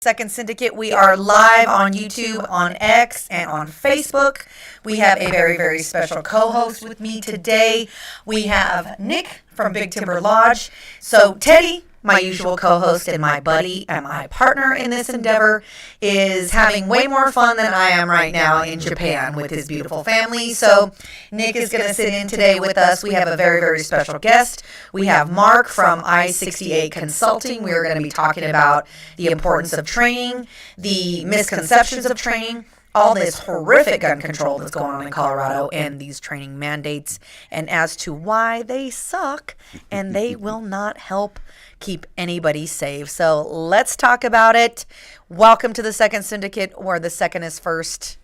Second Syndicate. We are live on YouTube, on X, and on Facebook. We have a very, very special co-host with me today. We have Nick from Big Timber Lodge. So Teddy, my usual co-host and my buddy and my partner in this endeavor, is having way more fun than I am right now in Japan with his beautiful family. So Nick is going to sit in today with us. We have a very, very special guest. We have Marc from I68 Consulting. We're going to be talking about the importance of training, the misconceptions of training, all this horrific gun control that's going on in Colorado, and these training mandates, and as to why they suck and they will not help keep anybody safe. So let's talk about it. Welcome to the Second Syndicate, where the second is first.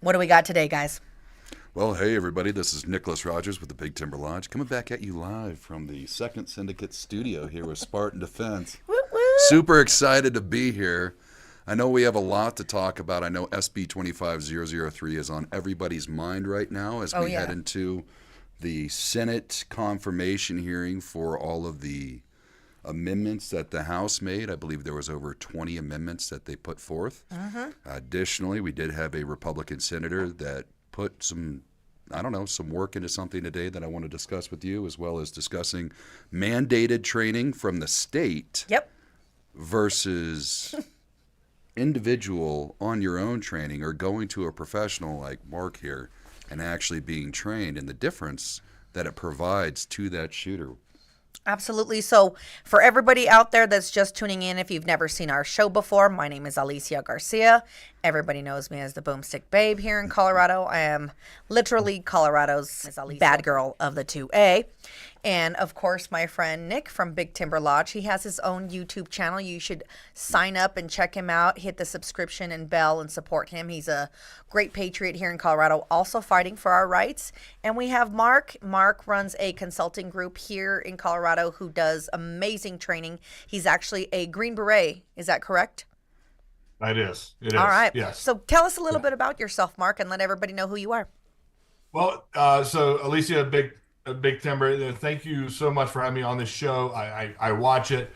What do we got today, guys? Well, hey, everybody. This is Nicholas Rogers with the Big Timber Lodge, coming back at you live from the Second Syndicate studio here with Spartan Defense. Woo woo. Super excited to be here. I know we have a lot to talk about. I know SB 25003 is on everybody's mind right now as we head into the Senate confirmation hearing for all of the amendments that the House made. I believe there was over 20 amendments that they put forth. Additionally, we did have a Republican senator that put some work into something today that I want to discuss with you, as well as discussing mandated training from the state versus individual on your own training, or going to a professional like Marc here and actually being trained, and the difference that it provides to that shooter. Absolutely. So for everybody out there that's just tuning in, if you've never seen our show before, my name is Alicia Garcia. Everybody knows me as the Boomstick Babe here in Colorado. I am literally Colorado's bad girl of the 2A. And of course, my friend Nick from Big Timber Lodge, he has his own YouTube channel. You should sign up and check him out. Hit the subscription and bell and support him. He's a great patriot here in Colorado, also fighting for our rights. And we have Marc. Marc runs a consulting group here in Colorado who does amazing training. He's actually a Green Beret. Is that correct? It is. All right. Yes. So tell us a little bit about yourself, Marc, and let everybody know who you are. Well, so Alicia, Big Timber, thank you so much for having me on this show. I watch it.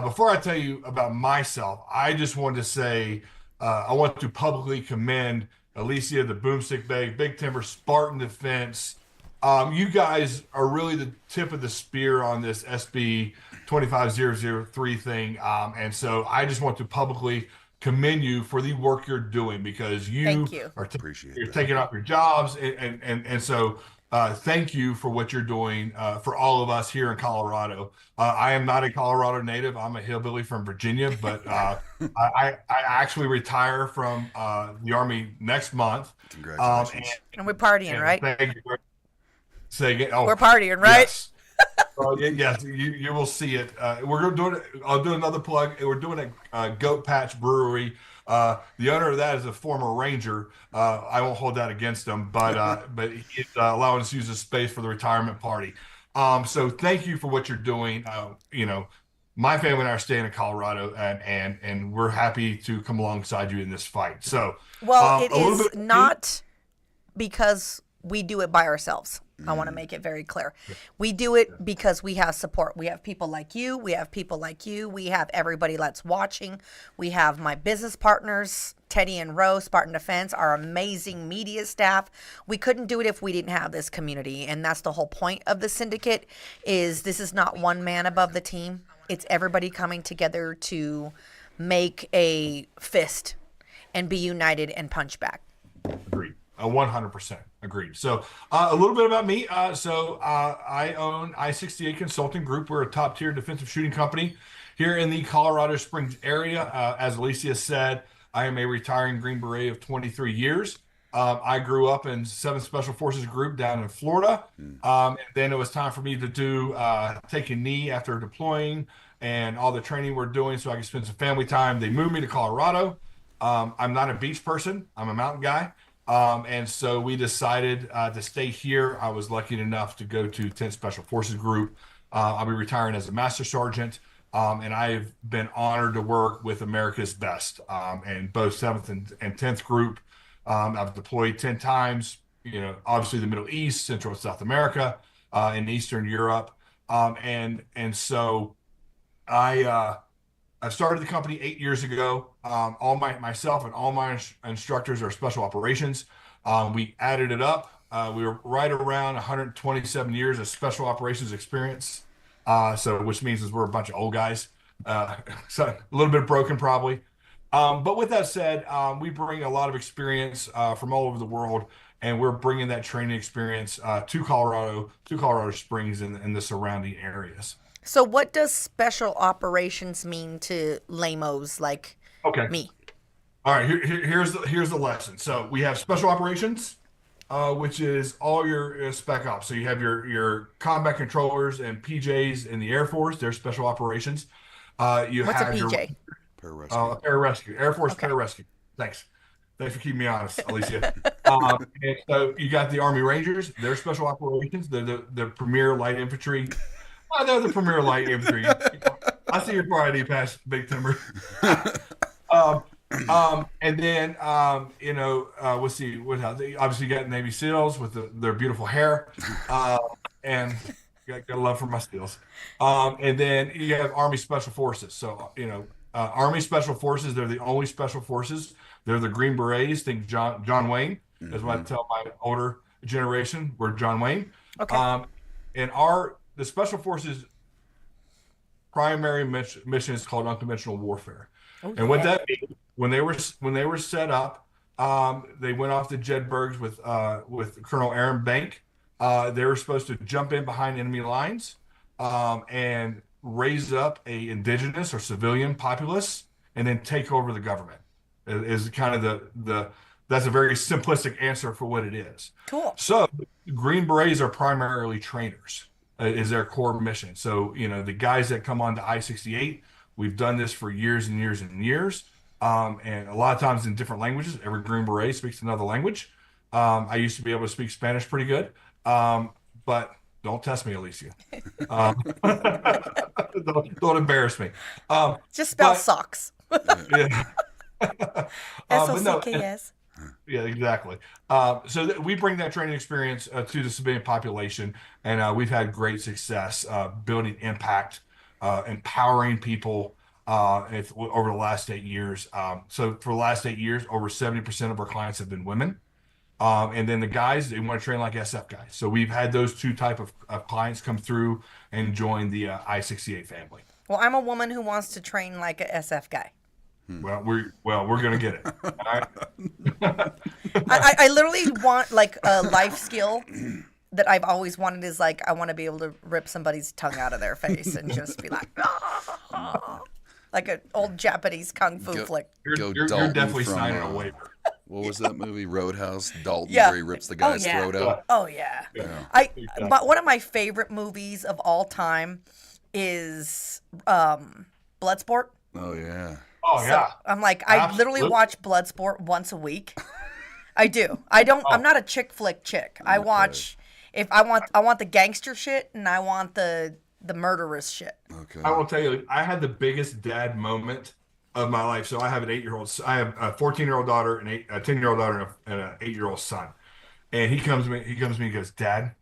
Before I tell you about myself, I just wanted to say I want to publicly commend Alicia, the Boomstick Babe, Big Timber, Spartan Defense. You guys are really the tip of the spear on this SB 25003 thing. And so I just want to publicly commend you for the work you're doing, because you are taking up your jobs. And so thank you for what you're doing for all of us here in Colorado. I am not a Colorado native. I'm a hillbilly from Virginia, but I actually retire from the Army next month. Congratulations. And we're partying, right? Thank you. Say again. Oh, we're partying, right? Yes. Yes, you will see it. We're going to do it. I'll do another plug. We're doing it at Goat Patch Brewery. The owner of that is a former Ranger. I won't hold that against him, but he's allowing us to use the space for the retirement party. So thank you for what you're doing. My family and I are staying in Colorado, and we're happy to come alongside you in this fight. So, well, it is not because we do it by ourselves. I want to make it very clear. We do it because we have support. We have people like you. We have people like you. We have everybody that's watching. We have my business partners, Teddy and Rose, Spartan Defense, our amazing media staff. We couldn't do it if we didn't have this community. And that's the whole point of the syndicate, is this is not one man above the team. It's everybody coming together to make a fist and be united and punch back. Agreed. 100% agreed. So a little bit about me. I own I68 Consulting Group. We're a top tier defensive shooting company here in the Colorado Springs area. As Alicia said, I am a retiring Green Beret of 23 years. I grew up in 7th Special Forces Group down in Florida. And then it was time for me to take a knee after deploying and all the training we're doing so I could spend some family time. They moved me to Colorado. I'm not a beach person. I'm a mountain guy. And so we decided to stay here. I was lucky enough to go to 10th Special Forces Group. I'll be retiring as a Master Sergeant. And I've been honored to work with America's best and both 7th and 10th Group. I've deployed 10 times, obviously the Middle East, Central and South America, in Eastern Europe. And so I I started the company 8 years ago. Myself and all my instructors are special operations. We added it up. We were right around 127 years of special operations experience. So which means is we're a bunch of old guys. So a little bit broken probably. But with that said, we bring a lot of experience from all over the world, and we're bringing that training experience to Colorado Springs and the surrounding areas. So what does special operations mean to lamos like Okay. me? All right. Here's the lesson. So we have special operations, which is all your spec ops. So you have your combat controllers and PJs in the Air Force. They're special operations. You What's a have your PJ? Pararescue. pararescue, Air Force Okay. pararescue. Thanks for keeping me honest, Alicia. And so you got the Army Rangers. They're special operations. They're the premier light infantry. They're the premier light infantry. I see your priority pass, Big Timber. And then we'll see what else. Obviously you got Navy SEALs with their beautiful hair, and got love for my SEALs. And then you have Army Special Forces. So Army Special Forces, they're the only special forces. They're the Green Berets. Think John Wayne. That's what I tell my older generation. We're John Wayne. Okay. And the Special Forces primary mission is called unconventional warfare. And what that means, when they were set up, they went off to Jedburghs with Colonel Aaron Bank. They were supposed to jump in behind enemy lines and raise up a indigenous or civilian populace, and then take over the government. Is kind of that's a very simplistic answer for what it is. Cool. So Green Berets are primarily trainers. Is their core mission. So, the guys that come on to I68, we've done this for years and years and years. And a lot of times in different languages. Every Green Beret speaks another language. I used to be able to speak Spanish pretty good. But don't test me, Alicia. Don't embarrass me. Just spell socks. Yeah. SOCKS. Yeah, exactly. So we bring that training experience to the civilian population, and we've had great success building impact, empowering people over the last 8 years. So for the last 8 years, over 70% of our clients have been women. And then the guys, they want to train like SF guys. So we've had those two type of clients come through and join the I68 family. Well, I'm a woman who wants to train like a SF guy. Well, we're gonna get it. All right. I literally want like a life skill that I've always wanted is like I want to be able to rip somebody's tongue out of their face and just be like, like an old Japanese kung fu flick. You're definitely signing a waiver. What was that movie? Roadhouse. Dalton, Yeah. where he rips the guy's throat out. Oh yeah. Yeah. But one of my favorite movies of all time is Bloodsport. Oh yeah. Oh yeah. I'm like, I literally watch Bloodsport once a week. I do. I'm not a chick flick chick. I watch if I want the gangster shit and I want the murderous shit. Okay. I will tell you, I had the biggest dad moment of my life. So I have an 8-year-old. I have a 14-year-old daughter, a 10-year-old daughter, and an 8-year-old son. And he comes to me and goes, "Dad,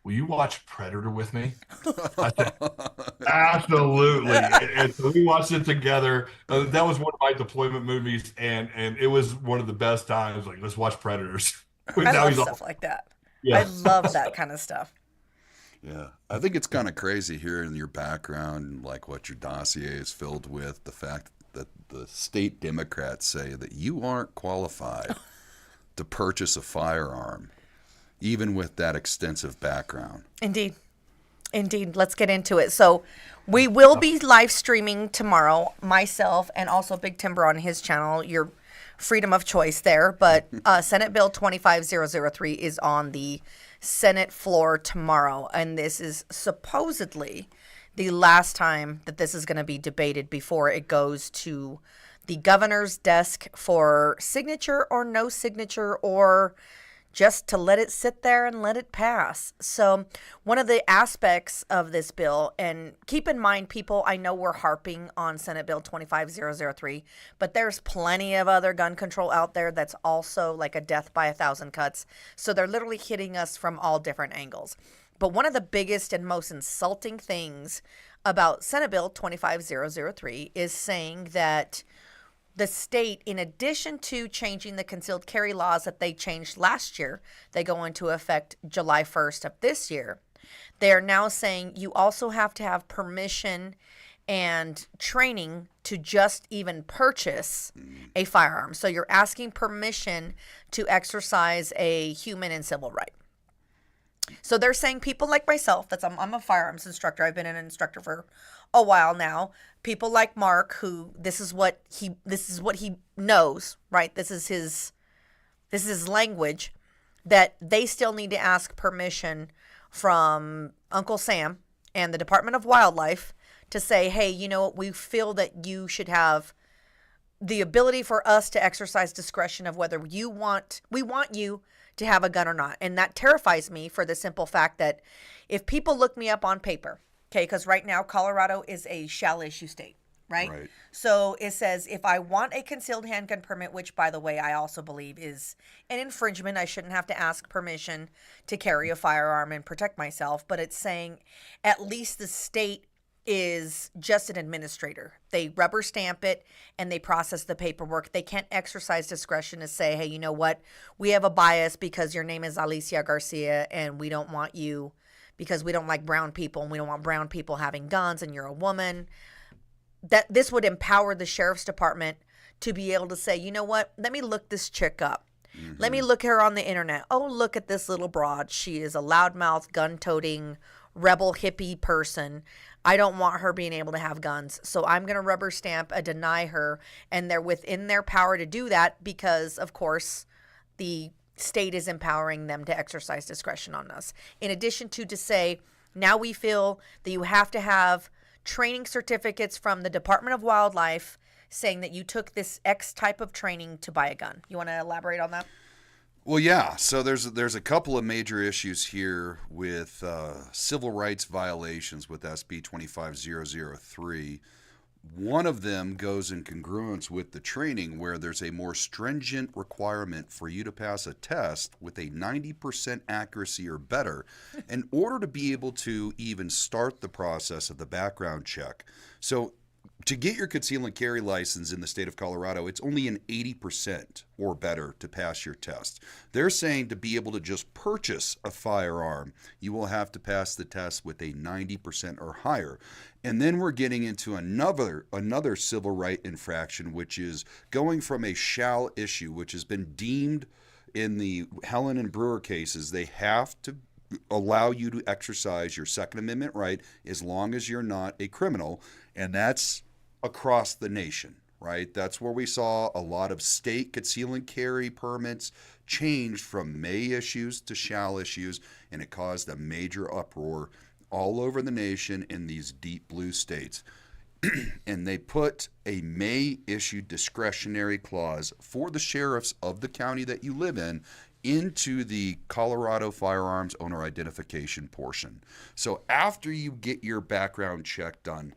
will you watch Predator with me?" I said, "Absolutely." And so we watched it together. That was one of my deployment movies, and it was one of the best times. Like, let's watch Predators. I love stuff like that. Yeah. I love that kind of stuff. Yeah, I think it's kind of crazy hearing your background, like what your dossier is filled with, the fact that the state Democrats say that you aren't qualified to purchase a firearm, even with that extensive background. Indeed. Let's get into it. So we will be live streaming tomorrow, myself and also Big Timber on his channel. Your freedom of choice there. But Senate Bill 25003 is on the Senate floor tomorrow. And this is supposedly the last time that this is going to be debated before it goes to the governor's desk for signature or no signature, or just to let it sit there and let it pass. So one of the aspects of this bill, and keep in mind, people, I know we're harping on Senate Bill 25003, but there's plenty of other gun control out there that's also like a death by 1,000 cuts. So they're literally hitting us from all different angles. But one of the biggest and most insulting things about Senate Bill 25003 is saying that the state, in addition to changing the concealed carry laws that they changed last year, they go into effect July 1st of this year. They're now saying you also have to have permission and training to just even purchase a firearm. So you're asking permission to exercise a human and civil right. So they're saying people like myself, I'm a firearms instructor. I've been an instructor for a while now. People like Marc, who this is what he knows, right? This is his language, that they still need to ask permission from Uncle Sam and the Department of Wildlife to say, hey, you know what, we feel that you should have the ability for us to exercise discretion of whether we want you to have a gun or not. And that terrifies me for the simple fact that if people look me up on paper, okay, because right now Colorado is a shall issue state, right? So it says if I want a concealed handgun permit, which by the way I also believe is an infringement, I shouldn't have to ask permission to carry a firearm and protect myself, but it's saying at least the state is just an administrator. They rubber stamp it and they process the paperwork. They can't exercise discretion to say, hey, you know what? We have a bias because your name is Alicia Garcia and we don't want you because we don't like brown people and we don't want brown people having guns and you're a woman. That this would empower the sheriff's department to be able to say, you know what? Let me look this chick up. Let me look her on the internet. Oh, look at this little broad. She is a loudmouth, gun-toting, rebel hippie person. I don't want her being able to have guns. So I'm going to rubber stamp and deny her. And they're within their power to do that because, of course, the state is empowering them to exercise discretion on us. In addition to say, now we feel that you have to have training certificates from the Department of Wildlife saying that you took this X type of training to buy a gun. You want to elaborate on that? Well, yeah. So there's a couple of major issues here with civil rights violations with SB 25003. One of them goes in congruence with the training where there's a more stringent requirement for you to pass a test with a 90% accuracy or better in order to be able to even start the process of the background check. So to get your conceal and carry license in the state of Colorado, it's only an 80% or better to pass your test. They're saying to be able to just purchase a firearm, you will have to pass the test with a 90% or higher. And then we're getting into another civil right infraction, which is going from a shall issue, which has been deemed in the Helen and Brewer cases, they have to allow you to exercise your Second Amendment right as long as you're not a criminal. And that's across the nation, right? That's where we saw a lot of state conceal and carry permits change from may issues to shall issues, and it caused a major uproar all over the nation in these deep blue states. And they put a may issue discretionary clause for the sheriffs of the county that you live in into the Colorado firearms owner identification portion. So after you get your background check done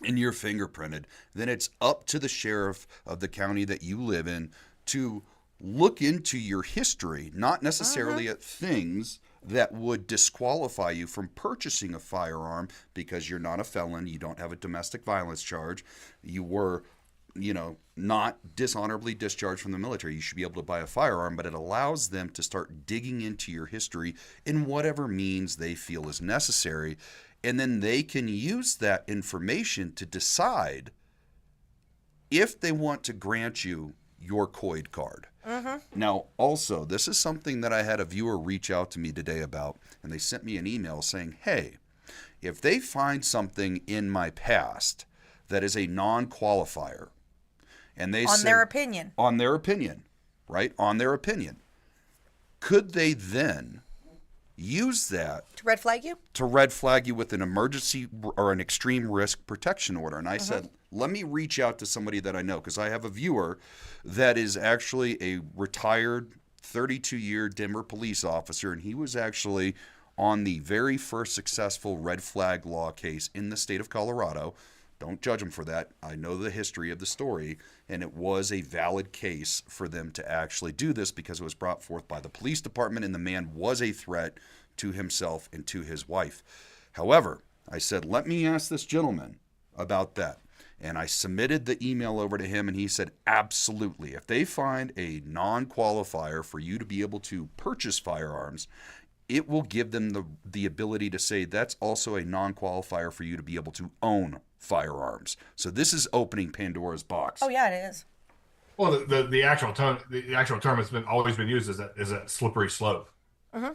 and you're fingerprinted, then it's up to the sheriff of the county that you live in to look into your history, not necessarily at things that would disqualify you from purchasing a firearm because you're not a felon, you don't have a domestic violence charge, you were, not dishonorably discharged from the military. You should be able to buy a firearm, but it allows them to start digging into your history in whatever means they feel is necessary. And then they can use that information to decide if they want to grant you your COID card. Now, also, this is something that I had a viewer reach out to me today about, and they sent me an email saying, hey, if they find something in my past that is a non-qualifier, and they say, their opinion. On their opinion, right? On their opinion. Could they then use that to red flag you? To red flag you with an emergency or an extreme risk protection order. And I said, let me reach out to somebody that I know, because I have a viewer that is actually a retired 32-year Denver police officer, and he was actually on the very first successful red flag law case in the state of Colorado. Don't judge him for that. I know the history of the story, and it was a valid case for them to actually do this because it was brought forth by the police department, and the man was a threat to himself and to his wife. However, I said, let me ask this gentleman about that. And I submitted the email over to him, and he said, absolutely. If they find a non-qualifier for you to be able to purchase firearms, it will give them the ability to say that's also a non-qualifier for you to be able to own firearms. So this is opening Pandora's box. Oh yeah, it is. Well, the actual term has always been used as a slippery slope. Mm-hmm.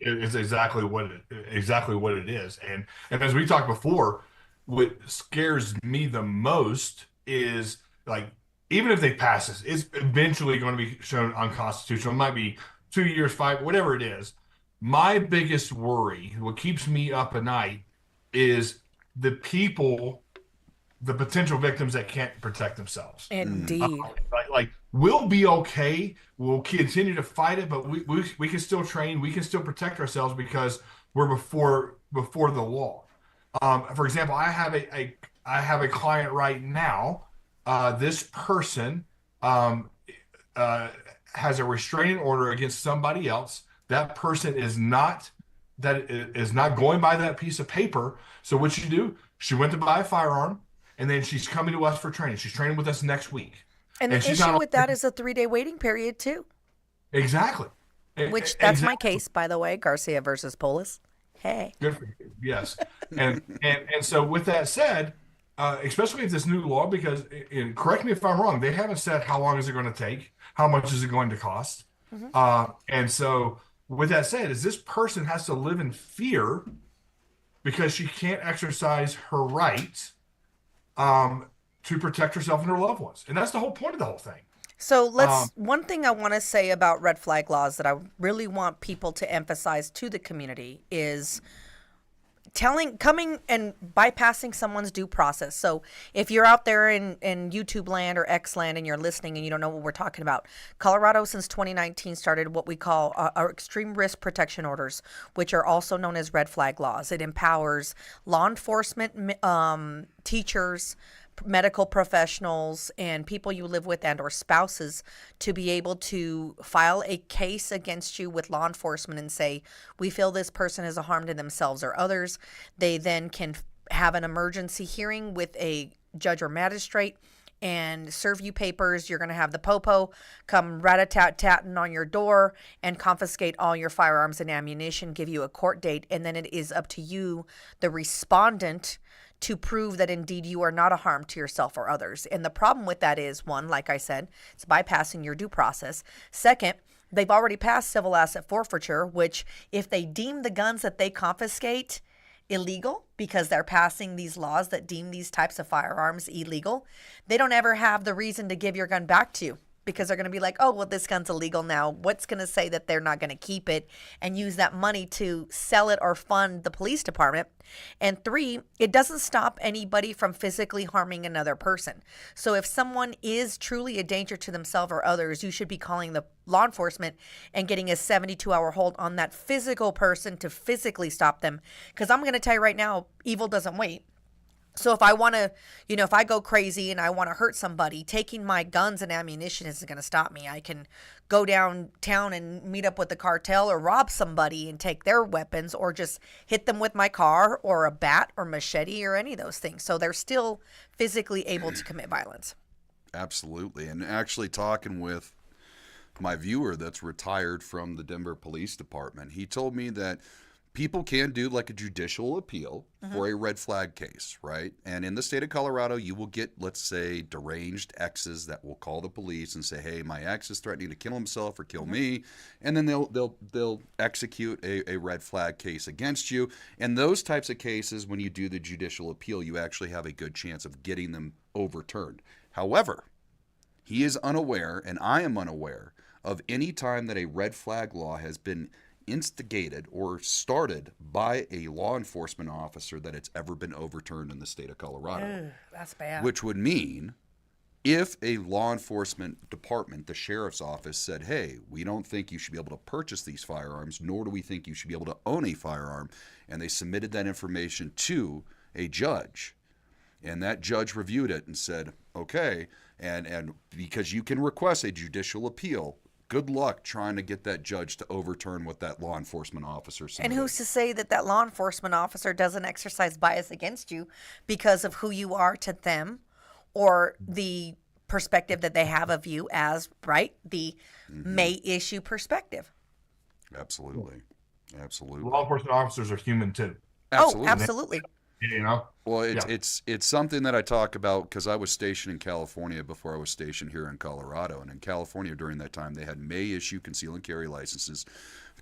It's exactly what it is. And as we talked before, what scares me the most is, like, even if they pass this, it's eventually going to be shown unconstitutional. It might be 2 years, 5, whatever it is. My biggest worry, what keeps me up at night, is the potential victims that can't protect themselves. Indeed. Like, we'll be okay. We'll continue to fight it, but we can still train. We can still protect ourselves because we're before the law. For example, I have a client right now. This person has a restraining order against somebody else. That person is not going by that piece of paper. So what she do? She went to buy a firearm, and then she's coming to us for training. She's training with us next week. And the issue with that is a 3-day waiting period too. Exactly. Which that's my case, by the way, Garcia versus Polis. Hey. Good for you. Yes. And so with that said, especially with this new law, because correct me if I'm wrong, they haven't said how long is it going to take, how much is it going to cost. Mm-hmm. And so with that said, is this person has to live in fear because she can't exercise her right to protect herself and her loved ones. And that's the whole point of the whole thing. So one thing I want to say about red flag laws that I really want people to emphasize to the community is coming and bypassing someone's due process. So if you're out there in YouTube land or X land and you're listening and you don't know what we're talking about, Colorado since 2019 started what we call our extreme risk protection orders, which are also known as red flag laws. It empowers law enforcement, teachers, medical professionals, and people you live with and or spouses to be able to file a case against you with law enforcement and say, we feel this person is a harm to themselves or others. They then can have an emergency hearing with a judge or magistrate and serve you papers. You're going to have the popo come rat-a-tat-tatting on your door and confiscate all your firearms and ammunition, give you a court date, and then it is up to you, the respondent, to prove that indeed you are not a harm to yourself or others. And the problem with that is, one, like I said, it's bypassing your due process. Second, they've already passed civil asset forfeiture, which if they deem the guns that they confiscate illegal because they're passing these laws that deem these types of firearms illegal, they don't ever have the reason to give your gun back to you. Because they're going to be like, oh, well, this gun's illegal now. What's going to say that they're not going to keep it and use that money to sell it or fund the police department? And three, it doesn't stop anybody from physically harming another person. So if someone is truly a danger to themselves or others, you should be calling the law enforcement and getting a 72-hour hold on that physical person to physically stop them. Because I'm going to tell you right now, evil doesn't wait. So if I want to, if I go crazy and I want to hurt somebody, taking my guns and ammunition isn't going to stop me. I can go downtown and meet up with the cartel or rob somebody and take their weapons or just hit them with my car or a bat or machete or any of those things. So they're still physically able to commit violence. Absolutely. And actually talking with my viewer that's retired from the Denver Police Department, he told me that people can do like a judicial appeal for a red flag case, right? And in the state of Colorado, you will get, let's say, deranged exes that will call the police and say, hey, my ex is threatening to kill himself or kill me. And then they'll execute a red flag case against you. And those types of cases, when you do the judicial appeal, you actually have a good chance of getting them overturned. However, he is unaware, and I am unaware, of any time that a red flag law has been instigated or started by a law enforcement officer that it's ever been overturned in the state of Colorado. Ugh, that's bad. Which would mean if a law enforcement department, the sheriff's office, said, hey, we don't think you should be able to purchase these firearms, nor do we think you should be able to own a firearm, and they submitted that information to a judge, and that judge reviewed it and said, okay, and because you can request a judicial appeal good luck trying to get that judge to overturn what that law enforcement officer said. And who's to say that that law enforcement officer doesn't exercise bias against you because of who you are to them, or the perspective that they have of you as, right, the may issue perspective. Absolutely. Law enforcement officers are human too. Absolutely. Oh, absolutely. You know? Well, it's something that I talk about because I was stationed in California before I was stationed here in Colorado. And in California during that time, they had may issue conceal and carry licenses.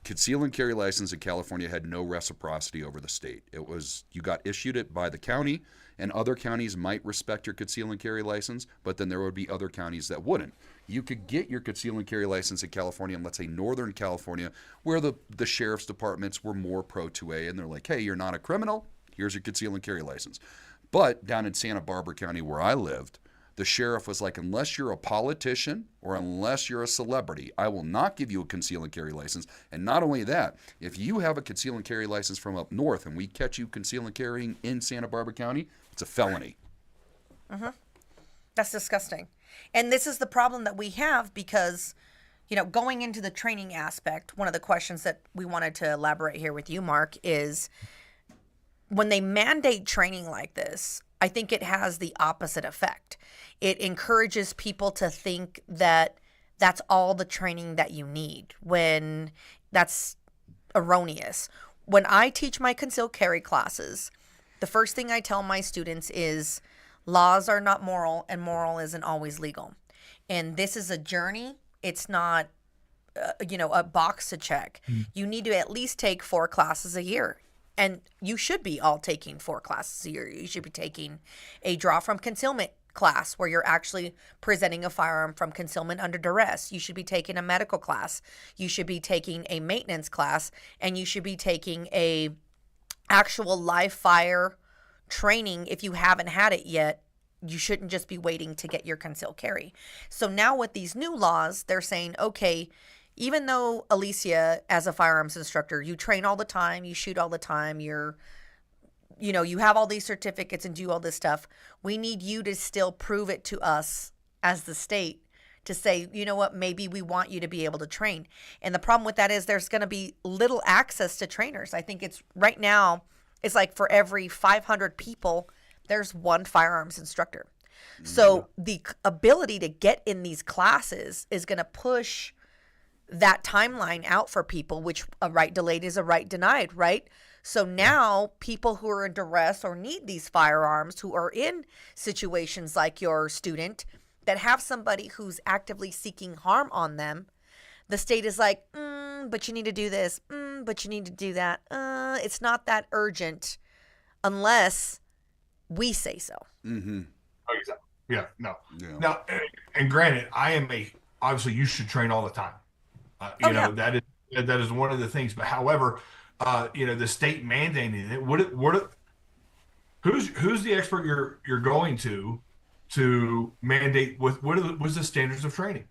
Conceal and carry license in California had no reciprocity over the state. It was, you got issued it by the county, and other counties might respect your conceal and carry license, but then there would be other counties that wouldn't. You could get your conceal and carry license in California, in, let's say, Northern California, where the sheriff's departments were more pro 2A, and they're like, hey, you're not a criminal, here's your conceal and carry license. But down in Santa Barbara County, where I lived, the sheriff was like, unless you're a politician or unless you're a celebrity, I will not give you a conceal and carry license. And not only that, if you have a conceal and carry license from up north and we catch you conceal and carrying in Santa Barbara County, it's a felony. That's disgusting. And this is the problem that we have because, you know, going into the training aspect, one of the questions that we wanted to elaborate here with you, Marc, is when they mandate training like this, I think it has the opposite effect. It encourages people to think that that's all the training that you need, when that's erroneous. When I teach my concealed carry classes, the first thing I tell my students is laws are not moral, and moral isn't always legal. And this is a journey. It's not, a box to check. You need to at least take 4 classes a year. And you should be all taking 4 classes a year. You should be taking a draw from concealment class where you're actually presenting a firearm from concealment under duress. You should be taking a medical class. You should be taking a maintenance class, and you should be taking a actual live fire training. If you haven't had it yet, you shouldn't just be waiting to get your concealed carry. So now with these new laws, they're saying, okay, even though, Alicia, as a firearms instructor, you train all the time, you shoot all the time, you have all these certificates and do all this stuff, we need you to still prove it to us as the state to say, you know what, maybe we want you to be able to train. And the problem with that is there's going to be little access to trainers. I think it's right now, it's like for every 500 people, there's one firearms instructor. So the ability to get in these classes is going to push that timeline out for people, which a right delayed is a right denied, right? So now people who are in duress or need these firearms, who are in situations like your student that have somebody who's actively seeking harm on them, the state is like, but you need to do this, but you need to do that. It's not that urgent unless we say so. Oh, exactly. Yeah, no. Yeah. Now, and granted, obviously you should train all the time. That is one of the things. But however, the state mandating it. Who's the expert you're going to mandate what's the standards of training?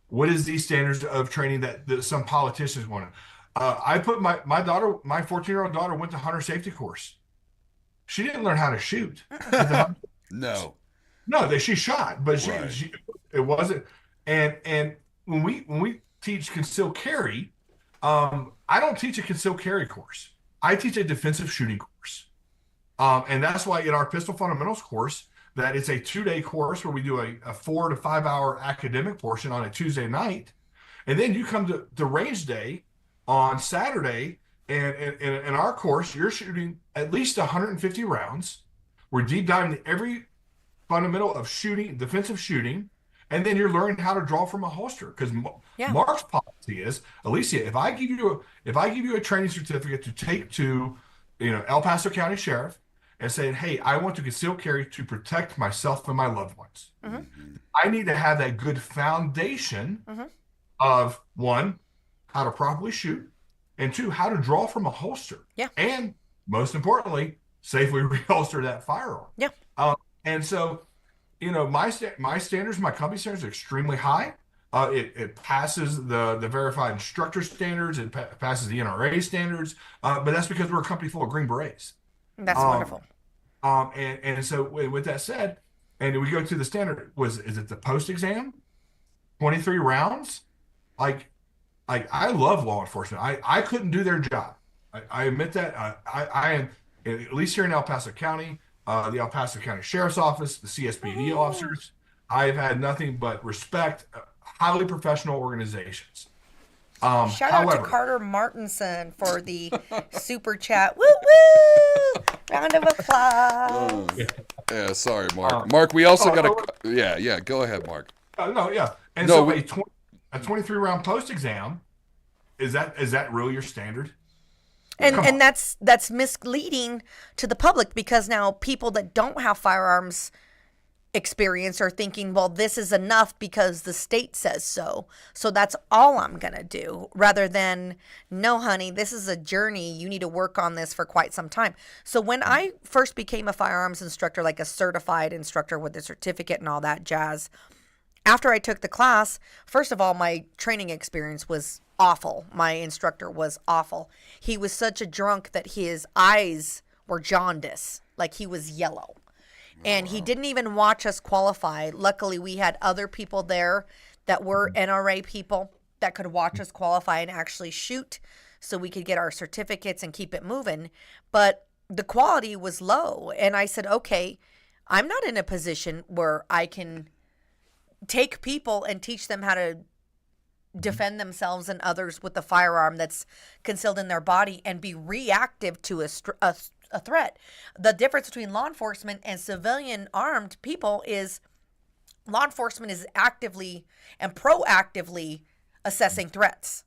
What is these standards of training that some politicians want? I put my daughter, my 14-year-old daughter, went to hunter safety course. She didn't learn how to shoot. No, she shot, but she it wasn't. And when we teach concealed carry, I don't teach a concealed carry course. I teach a defensive shooting course. And that's why in our pistol fundamentals course, that it's a 2-day course where we do a 4 to 5 hour academic portion on a Tuesday night. And then you come to range day on Saturday. And in our course, you're shooting at least 150 rounds. We're deep diving into every fundamental of shooting, defensive shooting. And then you're learning how to draw from a holster, because Marc's policy is, Alicia, if I give you a training certificate to take to, El Paso County Sheriff and saying, hey, I want to conceal carry to protect myself and my loved ones. I need to have that good foundation of 1, how to properly shoot, and 2, how to draw from a holster. Yeah. And most importantly, safely reholster that firearm. Yeah. And so, my standards, my company standards are extremely high. It passes the verified instructor standards. It passes the NRA standards. But that's because we're a company full of Green Berets. That's wonderful. And so with that said, and we go to the standard, is it the post exam? 23 rounds. like, I love law enforcement. I couldn't do their job. I admit that. I am, at least here in El Paso County, the El Paso County Sheriff's Office, the CSPD officers. I've had nothing but respect. Highly professional organizations. Shout out to However, Carter Martinson for the super chat. Woo woo! Round of applause. Yeah, sorry, Mark. Mark, we also got no, to. Yeah. Go ahead, Mark. no, yeah. And No, so we, a 23 round post exam, is that really your standard? And that's misleading to the public, because now people that don't have firearms experience are thinking, well, this is enough because the state says so. So that's all I'm going to do, rather than, no, honey, this is a journey. You need to work on this for quite some time. So when I first became a firearms instructor, like a certified instructor with a certificate and all that jazz, after I took the class, first of all, my training experience was awful. My instructor was awful. He was such a drunk that his eyes were jaundice, like he was yellow. And he didn't even watch us qualify. Luckily, we had other people there that were NRA people that could watch us qualify and actually shoot, so we could get our certificates and keep it moving. But the quality was low. And I said, okay, I'm not in a position where I can take people and teach them how to defend themselves and others with the firearm that's concealed in their body and be reactive to a threat. The difference between law enforcement and civilian armed people is law enforcement is actively and proactively assessing threats.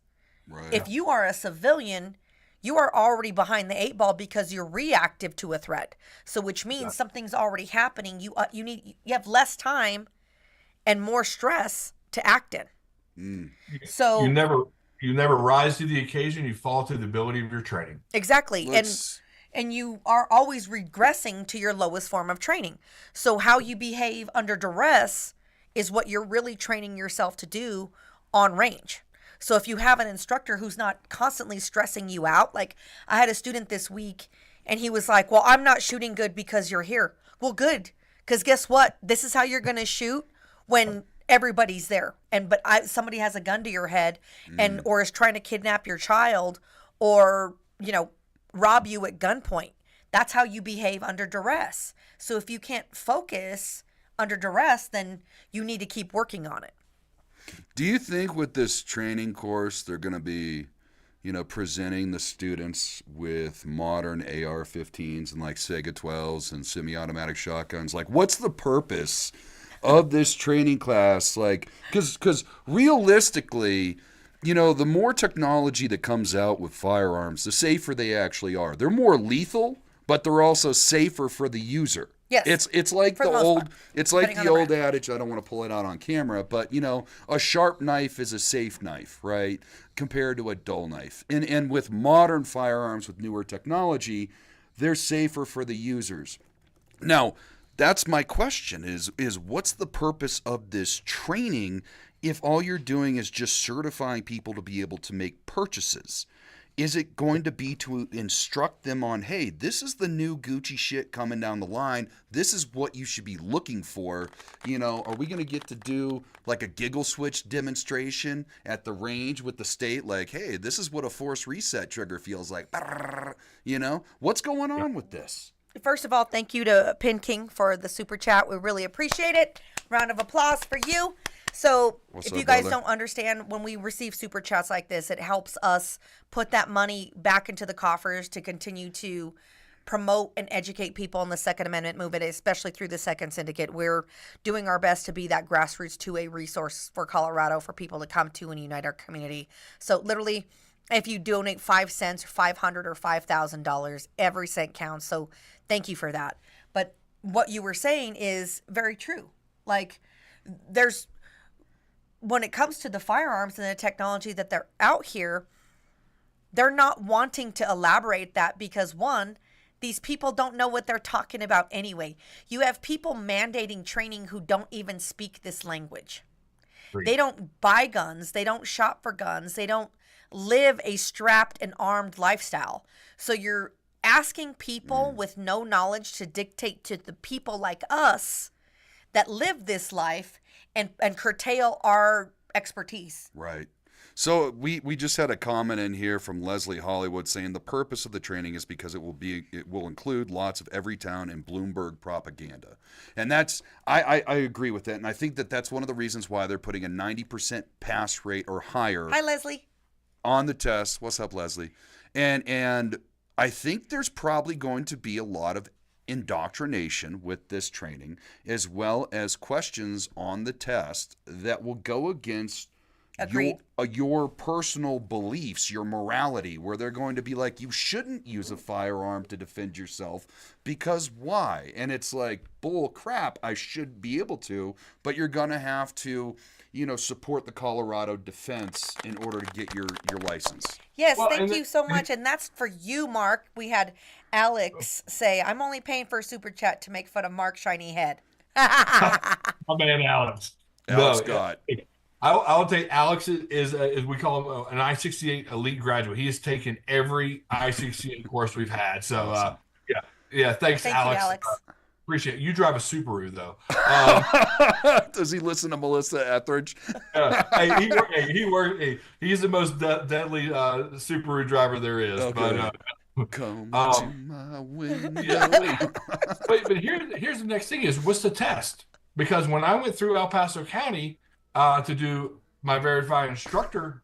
right. If you are a civilian, you are already behind the eight ball because you're reactive to a threat. So which means something's already happening. You have less time and more stress to act in. So you never rise to the occasion. You fall to the ability of your training. Exactly. And you are always regressing to your lowest form of training. So how you behave under duress is what you're really training yourself to do on range. So if you have an instructor who's not constantly stressing you out, like I had a student this week and he was like, well, I'm not shooting good because you're here. Well, good. Because guess what? This is how you're going to shoot when everybody's there. But somebody has a gun to your head or is trying to kidnap your child or, rob you at gunpoint. That's how you behave under duress. So if you can't focus under duress, then you need to keep working on it. Do you think with this training course they're going to be, presenting the students with modern AR-15s and like Sega 12s and semi-automatic shotguns? Like, what's the purpose of this training class? Like, because realistically, the more technology that comes out with firearms, the safer they actually are. They're more lethal, but they're also safer for the user. Yes. It's like the old adage, I don't want to pull it out on camera, but a sharp knife is a safe knife, right? Compared to a dull knife. And with modern firearms with newer technology, they're safer for the users. Now, that's my question is what's the purpose of this training if all you're doing is just certifying people to be able to make purchases? Is it going to be to instruct them on, hey, this is the new Gucci shit coming down the line. This is what you should be looking for. Are we going to get to do like a giggle switch demonstration at the range with the state? Like, hey, this is what a force reset trigger feels like. What's going on with this? First of all, thank you to Pin King for the super chat. We really appreciate it. Round of applause for you. So What's if up, you guys brother? don't understand, when we receive super chats like this, it helps us put that money back into the coffers to continue to promote and educate people in the Second Amendment movement, especially through the Second Syndicate. We're doing our best to be that grassroots 2A resource for Colorado for people to come to and unite our community. So literally, if you donate 5 cents or $500 or $5,000, every cent counts. So thank you for that. But what you were saying is very true. Like, when it comes to the firearms and the technology that they're out here, they're not wanting to elaborate that because, one, these people don't know what they're talking about anyway. You have people mandating training who don't even speak this language. Great. They don't buy guns. They don't shop for guns. They don't live a strapped and armed lifestyle. So you're asking people with no knowledge to dictate to the people like us that live this life and curtail our expertise. Right. So we just had a comment in here from Leslie Hollywood saying the purpose of the training is because it will include lots of Everytown and Bloomberg propaganda, and that's I agree with that, and I think that that's one of the reasons why they're putting a 90% pass rate or higher. Hi, Leslie. On the test. What's up, Leslie? And I think there's probably going to be a lot of indoctrination with this training, as well as questions on the test that will go against your personal beliefs, your morality, where they're going to be like, you shouldn't use a firearm to defend yourself because why? And it's like, bull crap, I should be able to, but you're going to have to, support the Colorado defense in order to get your license. Yes, thank you so much. And that's for you, Mark. We had Alex say, I'm only paying for a super chat to make fun of Mark's shiny head. My man, Alex. Alex Scott. I'll tell you, Alex is we call him an I68 elite graduate. He has taken every I68 course we've had. So, awesome. thanks, Alex. You, Alex. Appreciate it. You drive a Subaru, though. Does he listen to Melissa Etheridge? He's the most deadly Subaru driver there is. Okay. But come to my window. but here's the next thing is, what's the test? Because when I went through El Paso County to do my verified instructor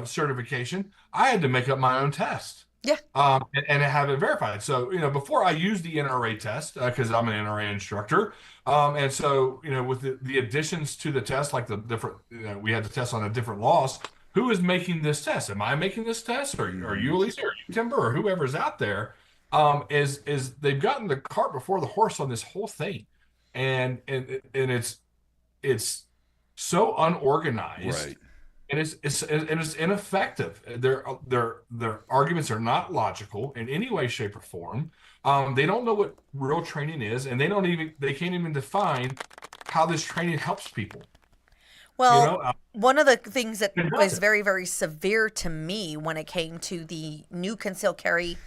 certification, I had to make up my own test. Yeah. And have it verified. So, before I used the NRA test, because I'm an NRA instructor. And so, with the additions to the test, like the different, we had to test on the different laws. Who is making this test? Am I making this test? Or are you, Lisa, or you, Timber, or whoever's out there? Is they've gotten the cart before the horse on this whole thing. And it's so unorganized. Right. And it's ineffective. Their arguments are not logical in any way, shape, or form. They don't know what real training is, and they can't even define how this training helps people. Well, one of the things that was very, very severe to me when it came to the new concealed carry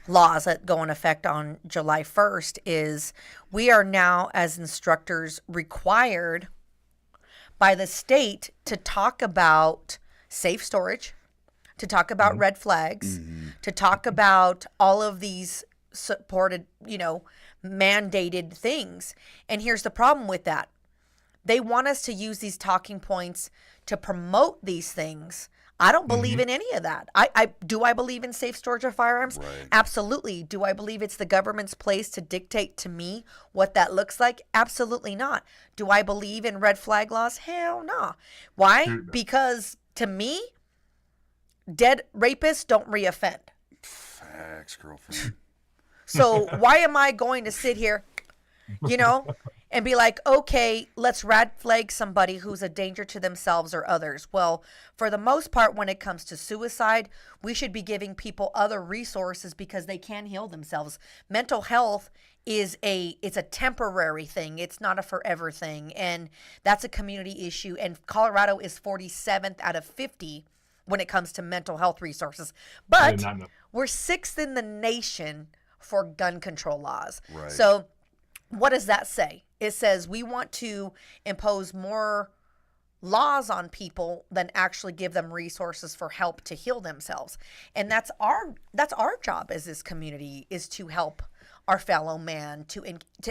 laws that go in effect on July 1st is we are now, as instructors, required by the state to talk about safe storage, to talk about red flags, to talk about all of these supported, mandated things. And here's the problem with that. They want us to use these talking points to promote these things. I don't believe in any of that. Do I believe in safe storage of firearms? Right. Absolutely. Do I believe it's the government's place to dictate to me what that looks like? Absolutely not. Do I believe in red flag laws? Hell no. Why? Because to me, dead rapists don't reoffend. Facts, girlfriend. So why am I going to sit here, and be like, okay, let's red flag somebody who's a danger to themselves or others? Well, for the most part, when it comes to suicide, we should be giving people other resources because they can heal themselves. Mental health it's a temporary thing. It's not a forever thing. And that's a community issue. And Colorado is 47th out of 50 when it comes to mental health resources. But we're 6th in the nation for gun control laws. Right. So what does that say? It says we want to impose more laws on people than actually give them resources for help to heal themselves. And that's our job as this community, is to help our fellow man, to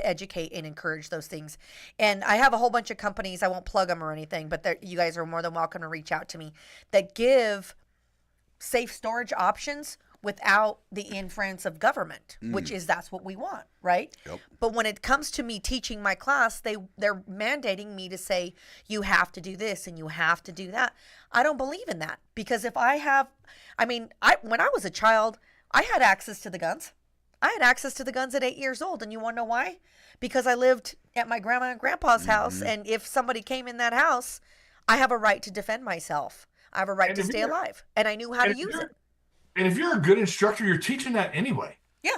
educate and encourage those things. And I have a whole bunch of companies, I won't plug them or anything, but you guys are more than welcome to reach out to me, that give safe storage options without the influence of government, which is, that's what we want, right? Yep. But when it comes to me teaching my class, they're mandating me to say, you have to do this and you have to do that. I don't believe in that, because if when I was a child, I had access to the guns. I had access to the guns at 8 years old. And you want to know why? Because I lived at my grandma and grandpa's house. And if somebody came in that house, I have a right to defend myself. I have a right to stay alive. And I knew how to use it. And if you're a good instructor, you're teaching that anyway. Yeah.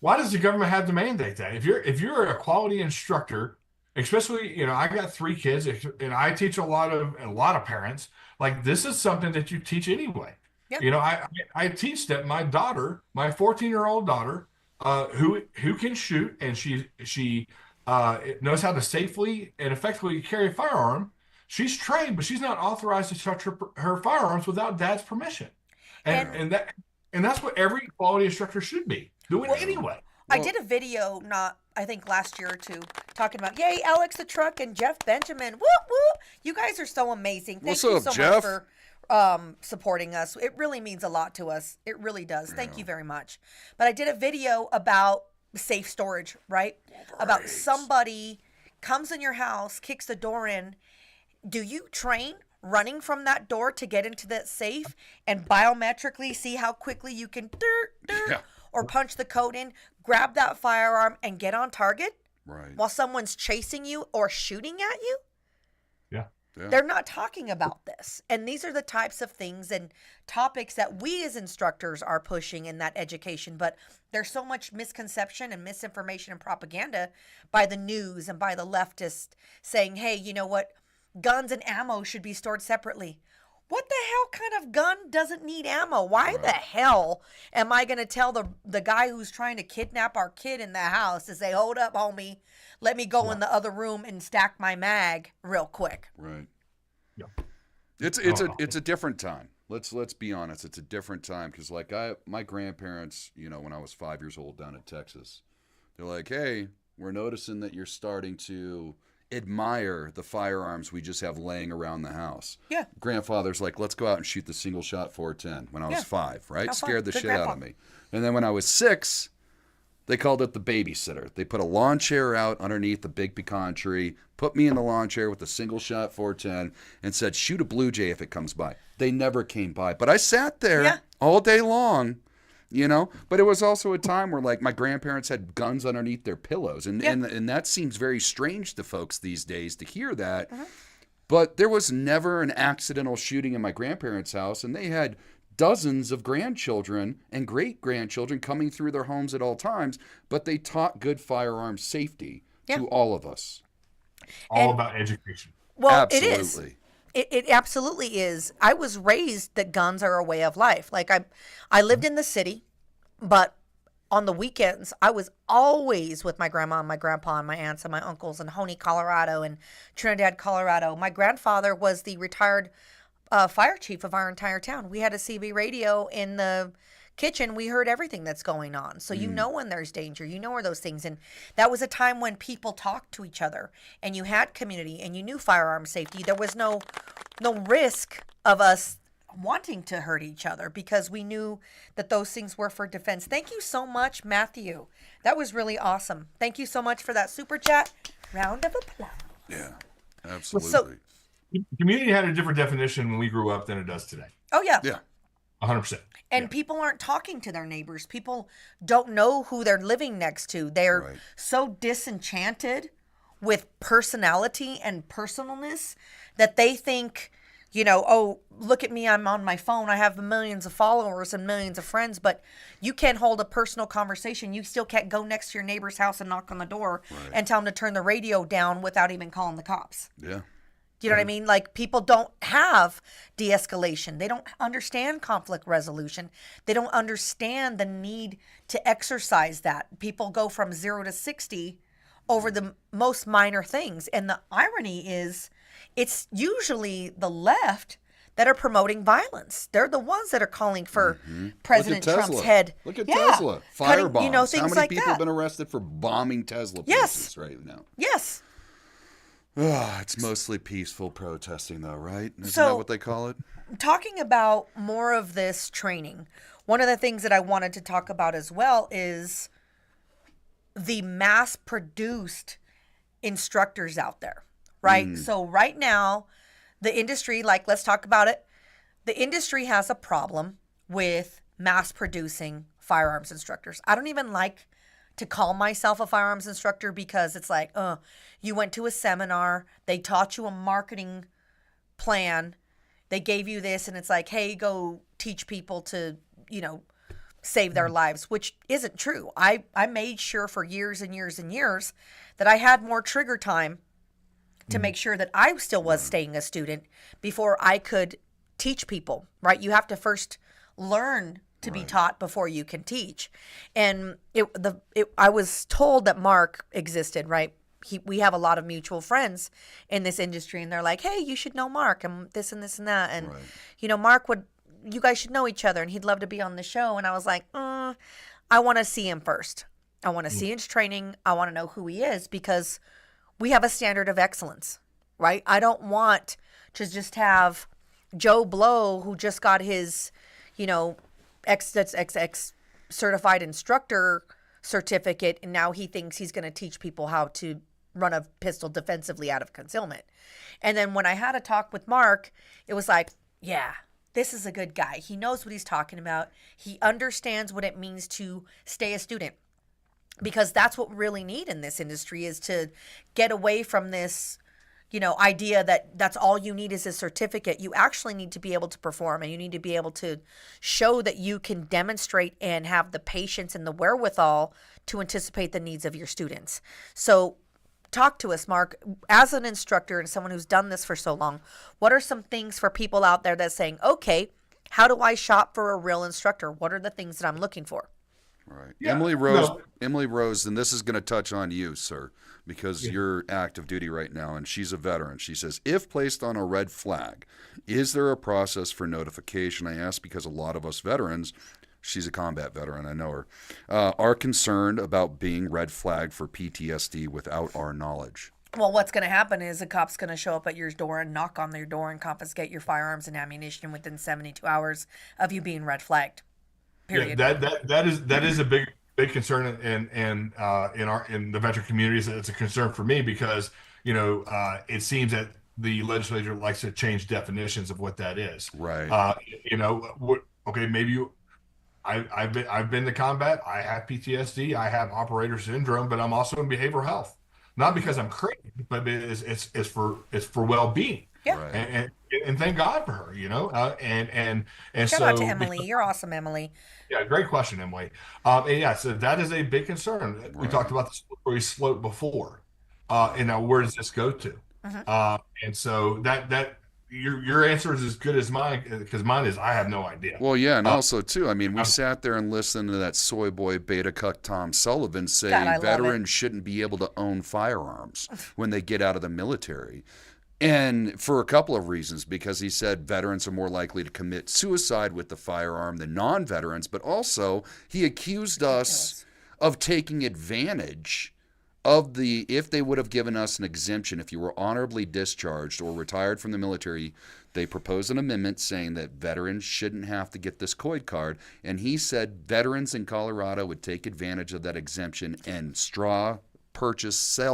Why does the government have to mandate that? If you're a quality instructor, especially, I got 3 kids, and I teach a lot of parents, like, this is something that you teach anyway. Yeah. I teach that my daughter, my 14-year-old daughter, who can shoot, and she knows how to safely and effectively carry a firearm. She's trained, but she's not authorized to touch her firearms without dad's permission. And that's what every quality instructor should be doing anyway. I did a video I think last year or two, talking about, yay, Alex the Truck and Jeff Benjamin. Whoop, whoop. You guys are so amazing. Thank you so much for supporting us. It really means a lot to us. It really does. Thank you very much. But I did a video about safe storage, right? About somebody comes in your house, kicks the door in. Do you train running from that door to get into that safe and biometrically see how quickly you can or punch the code in, grab that firearm, and get on target? Right. While someone's chasing you or shooting at you? Yeah. They're not talking about this. And these are the types of things and topics that we as instructors are pushing in that education. But there's so much misconception and misinformation and propaganda by the news and by the leftists saying, hey, you know what? Guns and ammo should be stored separately. What the hell kind of gun doesn't need ammo? Why the hell am I going to tell the guy who's trying to kidnap our kid in the house to say, hold up, homie, let me go in the other room and stack my mag real quick? Right. Yeah. It's a different time. Let's be honest. It's a different time because like my grandparents, when I was 5 years old down in Texas, they're like, hey, we're noticing that you're starting to admire the firearms we just have laying around the house. Yeah. Grandfather's like, let's go out and shoot the single shot 410 when I was 5, right? Scared the Good shit grandpa. out of me. And then when I was 6, they called it the babysitter. They put a lawn chair out underneath the big pecan tree, put me in the lawn chair with a single shot 410, and said, shoot a blue jay if it comes by. They never came by. But I sat there all day long, But it was also a time where, like, my grandparents had guns underneath their pillows. And that seems very strange to folks these days to hear that. But there was never an accidental shooting in my grandparents' house, and they had dozens of grandchildren and great-grandchildren coming through their homes at all times, but they taught good firearm safety to all of us. All about education. Well, Absolutely. it is. It absolutely is. I was raised that guns are a way of life. Like I lived in the city, but on the weekends, I was always with my grandma and my grandpa and my aunts and my uncles in Honey, Colorado and Trinidad, Colorado. My grandfather was the retired fire chief of our entire town. We had a CB radio in the kitchen. We heard everything that's going on. So you know when there's danger, where those things. And that was a time when people talked to each other and you had community and you knew firearm safety. There was no risk of us wanting to hurt each other because we knew that those things were for defense. Thank you so much, Matthew. That was really awesome. Thank you so much for that super chat. Round of applause. Yeah, absolutely. So, Community had a different definition when we grew up than it does today. oh, yeah. Yeah. 100%. And people aren't talking to their neighbors. People don't know who they're living next to. They're so disenchanted with personality and personalness that they think, oh, look at me, I'm on my phone. I have millions of followers and millions of friends, but you can't hold a personal conversation. You still can't go next to your neighbor's house and knock on the door and tell them to turn the radio down without even calling the cops. Yeah. Do you know what I mean? Like, people don't have de-escalation. They don't understand conflict resolution. They don't understand the need to exercise that. People go from 0 to 60 over the most minor things. And the irony is, it's usually the left that are promoting violence. They're the ones that are calling for President Trump's head. Look at Tesla. Firebombs. Things How many like people that. have been arrested for bombing Tesla places right now? Yes. It's mostly peaceful protesting, though, right? Isn't So- that what they call it? Talking about more of this training, one of the things that I wanted to talk about as well is the mass-produced instructors out there, right? So right now, the industry, let's talk about it. The industry has a problem with mass-producing firearms instructors. I don't even like to call myself a firearms instructor because it's like, you went to a seminar, they taught you a marketing plan, they gave you this, and it's like, hey, go teach people to, save their lives, which isn't true. I made sure for years and years and years that I had more trigger time to make sure that I still was staying a student before I could teach people, right? You have to first learn to be taught before you can teach. And I was told that Marc existed, right? we have a lot of mutual friends in this industry, and they're like, hey, you should know Marc and this and this and that. And, Marc you guys should know each other, and he'd love to be on the show. And I was like, I want to see him first. I want to see his training. I want to know who he is, because we have a standard of excellence, right? I don't want to just have Joe Blow, who just got his, XX certified instructor certificate, and now he thinks he's going to teach people how to run a pistol defensively out of concealment. And then when I had a talk with Marc, it was like, yeah, this is a good guy. He knows what he's talking about. He understands what it means to stay a student, because that's what we really need in this industry, is to get away from this, idea that that's all you need is a certificate. You actually need to be able to perform, and you need to be able to show that you can demonstrate and have the patience and the wherewithal to anticipate the needs of your students. So talk to us, Marc, as an instructor and someone who's done this for so long. What are some things for people out there that's saying, okay, how do I shop for a real instructor? What are the things that I'm looking for? Right. Yeah. Emily Rose, and this is going to touch on you, sir, because you're active duty right now, and she's a veteran. She says, if placed on a red flag, is there a process for notification? I ask because a lot of us veterans, she's a combat veteran, I know her, are concerned about being red flagged for PTSD without our knowledge. Well, what's going to happen is a cop's going to show up at your door and knock on your door and confiscate your firearms and ammunition within 72 hours of you being red flagged. Period. Yeah, that is a big concern in the veteran communities. It's a concern for me because it seems that the legislature likes to change definitions of what that is. Right. Okay, maybe I've been to combat. I have PTSD. I have operator syndrome, but I'm also in behavioral health. Not because I'm crazy, but it's for well-being. Yeah. Right. And thank God for her, and shout out to Emily. You're awesome, Emily. Yeah, great question, Emily. So that is a big concern. Right. We talked about the slippery slope before, and now where does this go to? And so that your answer is as good as mine, because mine is I have no idea. Well, yeah, and also too, I mean, we sat there and listened to that soy boy beta cuck Tom Sullivan say veterans shouldn't be able to own firearms when they get out of the military. And for a couple of reasons, because he said veterans are more likely to commit suicide with the firearm than non-veterans, but also he accused us of taking advantage of if they would have given us an exemption, if you were honorably discharged or retired from the military, they proposed an amendment saying that veterans shouldn't have to get this COID card. And he said veterans in Colorado would take advantage of that exemption and sell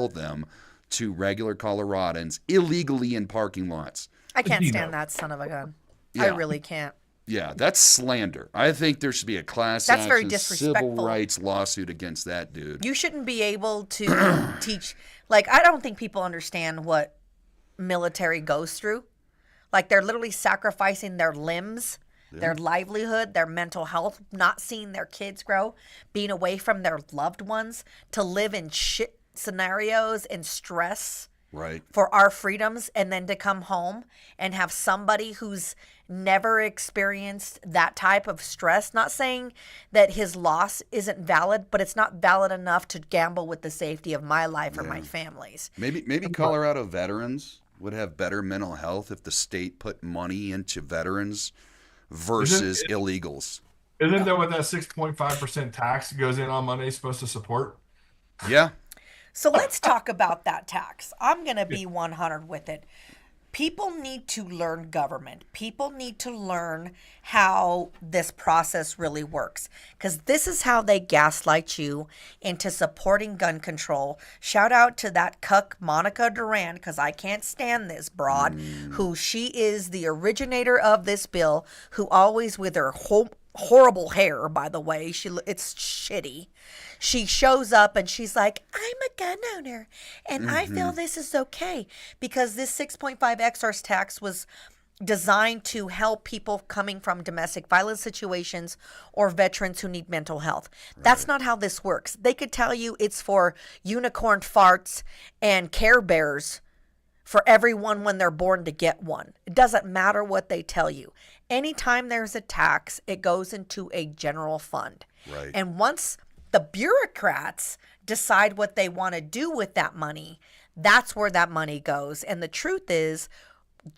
them to regular Coloradans illegally in parking lots. I can't stand that son of a gun. Yeah. I really can't. Yeah, that's slander. I think there should be a class action civil rights lawsuit against that dude. You shouldn't be able to teach. Like, I don't think people understand what military goes through. Like, they're literally sacrificing their limbs, their livelihood, their mental health, not seeing their kids grow, being away from their loved ones, to live in shit scenarios and stress for our freedoms, and then to come home and have somebody who's never experienced that type of stress. Not saying that his loss isn't valid, but it's not valid enough to gamble with the safety of my life or my family's. Maybe Colorado veterans would have better mental health if the state put money into veterans versus illegals. Isn't that what that 6.5% tax goes in on money is supposed to support? Yeah. So let's talk about that tax. I'm going to be 100 with it. People need to learn government. People need to learn how this process really works, because this is how they gaslight you into supporting gun control. Shout out to that cuck Monica Duran, because I can't stand this broad, who she is the originator of this bill, who always with her horrible hair, by the way, it's shitty. She shows up and she's like, I'm a gun owner and I feel this is okay, because this 6.5 XR's tax was designed to help people coming from domestic violence situations or veterans who need mental health. That's not how this works. They could tell you it's for unicorn farts and Care Bears for everyone when they're born to get one. It doesn't matter what they tell you. Anytime there's a tax, it goes into a general fund. Right. And once the bureaucrats decide what they want to do with that money, that's where that money goes. And the truth is,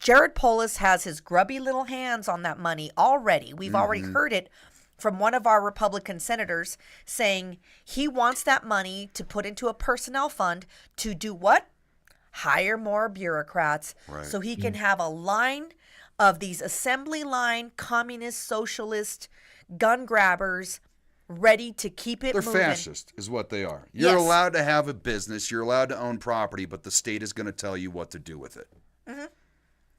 Jared Polis has his grubby little hands on that money already. We've already heard it from one of our Republican senators saying he wants that money to put into a personnel fund to do what? Hire more bureaucrats so he can have a line of these assembly line communist, socialist gun grabbers ready to keep it moving. They're fascist is what they are. You're allowed to have a business. You're allowed to own property, but the state is going to tell you what to do with it.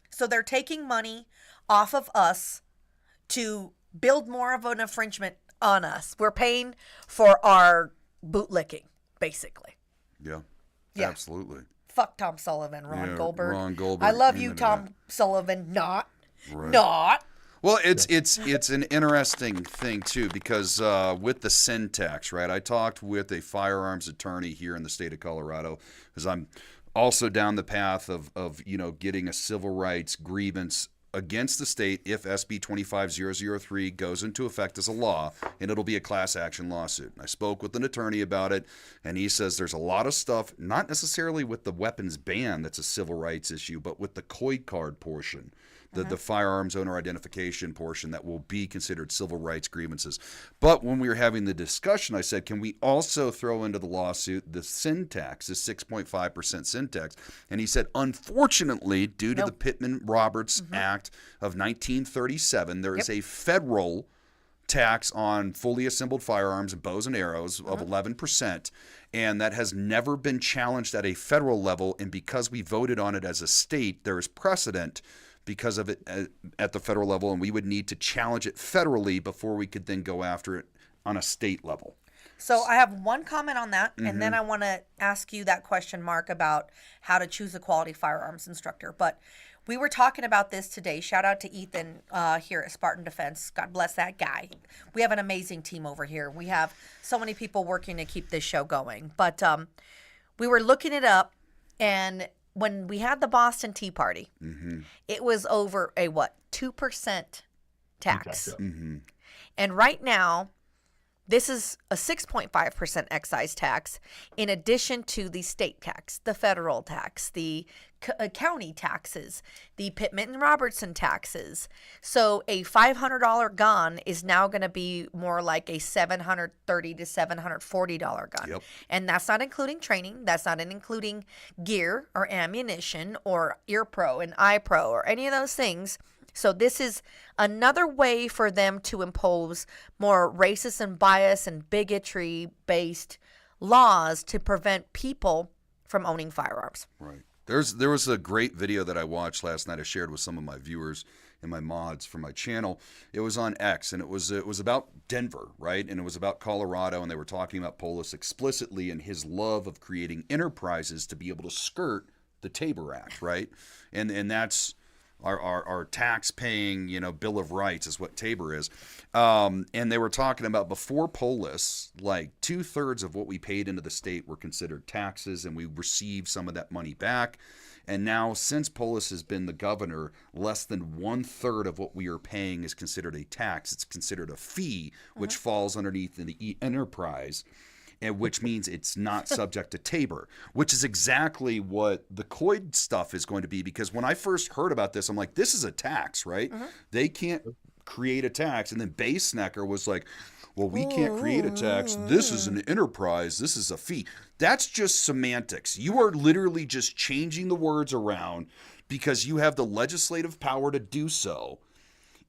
So they're taking money off of us to build more of an infringement on us. We're paying for our bootlicking, basically. Yeah, absolutely. Fuck Tom Sullivan, Ron Goldberg. Ron Goldberg. I love you, Tom Sullivan. Not. Well, it's an interesting thing too, because with the sin tax, right? I talked with a firearms attorney here in the state of Colorado, because I'm also down the path of getting a civil rights grievance against the state if SB 25003 goes into effect as a law, and it'll be a class action lawsuit. And I spoke with an attorney about it, and he says there's a lot of stuff, not necessarily with the weapons ban that's a civil rights issue, but with the COID card portion, the firearms owner identification portion, that will be considered civil rights grievances. But when we were having the discussion, I said, can we also throw into the lawsuit the sin tax, the 6.5% sin tax? And he said, unfortunately, due to the Pittman-Roberts Act of 1937, there is a federal tax on fully assembled firearms and bows and arrows of 11%, and that has never been challenged at a federal level. And because we voted on it as a state, there is precedent because of it at the federal level, and we would need to challenge it federally before we could then go after it on a state level. So I have one comment on that, and then I want to ask you that question, Mark, about how to choose a quality firearms instructor. But we were talking about this today. Shout out to Ethan here at Spartan Defense. God bless that guy. We have an amazing team over here. We have so many people working to keep this show going. But we were looking it up, and when we had the Boston Tea Party, it was over a 2% tax. And right now, this is a 6.5% excise tax in addition to the state tax, the federal tax, the county taxes, the Pittman and Robertson taxes. So a $500 gun is now going to be more like a $730 to $740 gun. Yep. And that's not including training. That's not including gear or ammunition or ear pro and eye pro or any of those things. So this is another way for them to impose more racist and bias and bigotry-based laws to prevent people from owning firearms. Right. There was a great video that I watched last night. I shared with some of my viewers and my mods for my channel. It was on X, and it was about Denver, right? And it was about Colorado, and they were talking about Polis explicitly and his love of creating enterprises to be able to skirt the Tabor Act, right? And that's our tax-paying, Bill of Rights is what Tabor is. And they were talking about before Polis, like 2/3 of what we paid into the state were considered taxes, and we received some of that money back. And now, since Polis has been the governor, less than 1/3 of what we are paying is considered a tax. It's considered a fee, which falls underneath the enterprise, and which means it's not subject to Tabor, which is exactly what the COID stuff is going to be. Because when I first heard about this, I'm like, this is a tax, right? They can't create a tax. And then Base Snacker was like, well, we can't create a tax. This is an enterprise. This is a fee. That's just semantics. You are literally just changing the words around because you have the legislative power to do so.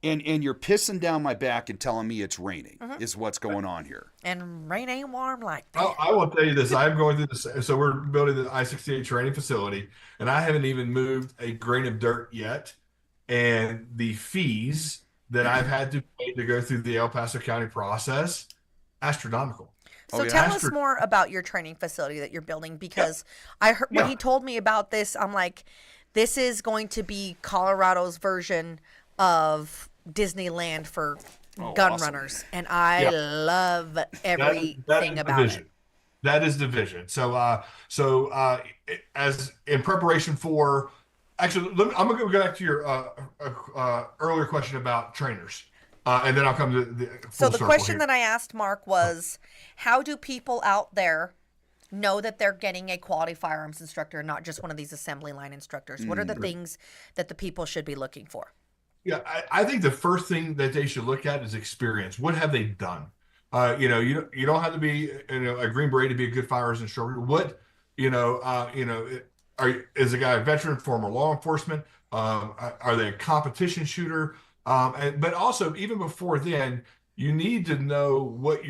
And you're pissing down my back and telling me it's raining is what's going on here. And rain ain't warm like that. I will tell you this. I'm going through this. So we're building the I68 training facility, and I haven't even moved a grain of dirt yet. And the fees that I've had to pay to go through the El Paso County process, astronomical. So tell us more about your training facility that you're building, because I heard when he told me about this, I'm like, this is going to be Colorado's version of Disneyland for gun runners, and I love everything about it. That is the vision. So, as in preparation for, actually, I'm going to go back to your earlier question about trainers. And then I'll come to the So full the circle question here. that I asked Mark was, how do people out there know that they're getting a quality firearms instructor, not just one of these assembly line instructors? What are the things that the people should be looking for? Yeah, I think the first thing that they should look at is experience. What have they done? You don't have to be a Green Beret to be a good firearms instructor. What is a guy a veteran, former law enforcement? Are they a competition shooter? But also, even before then, you need to know what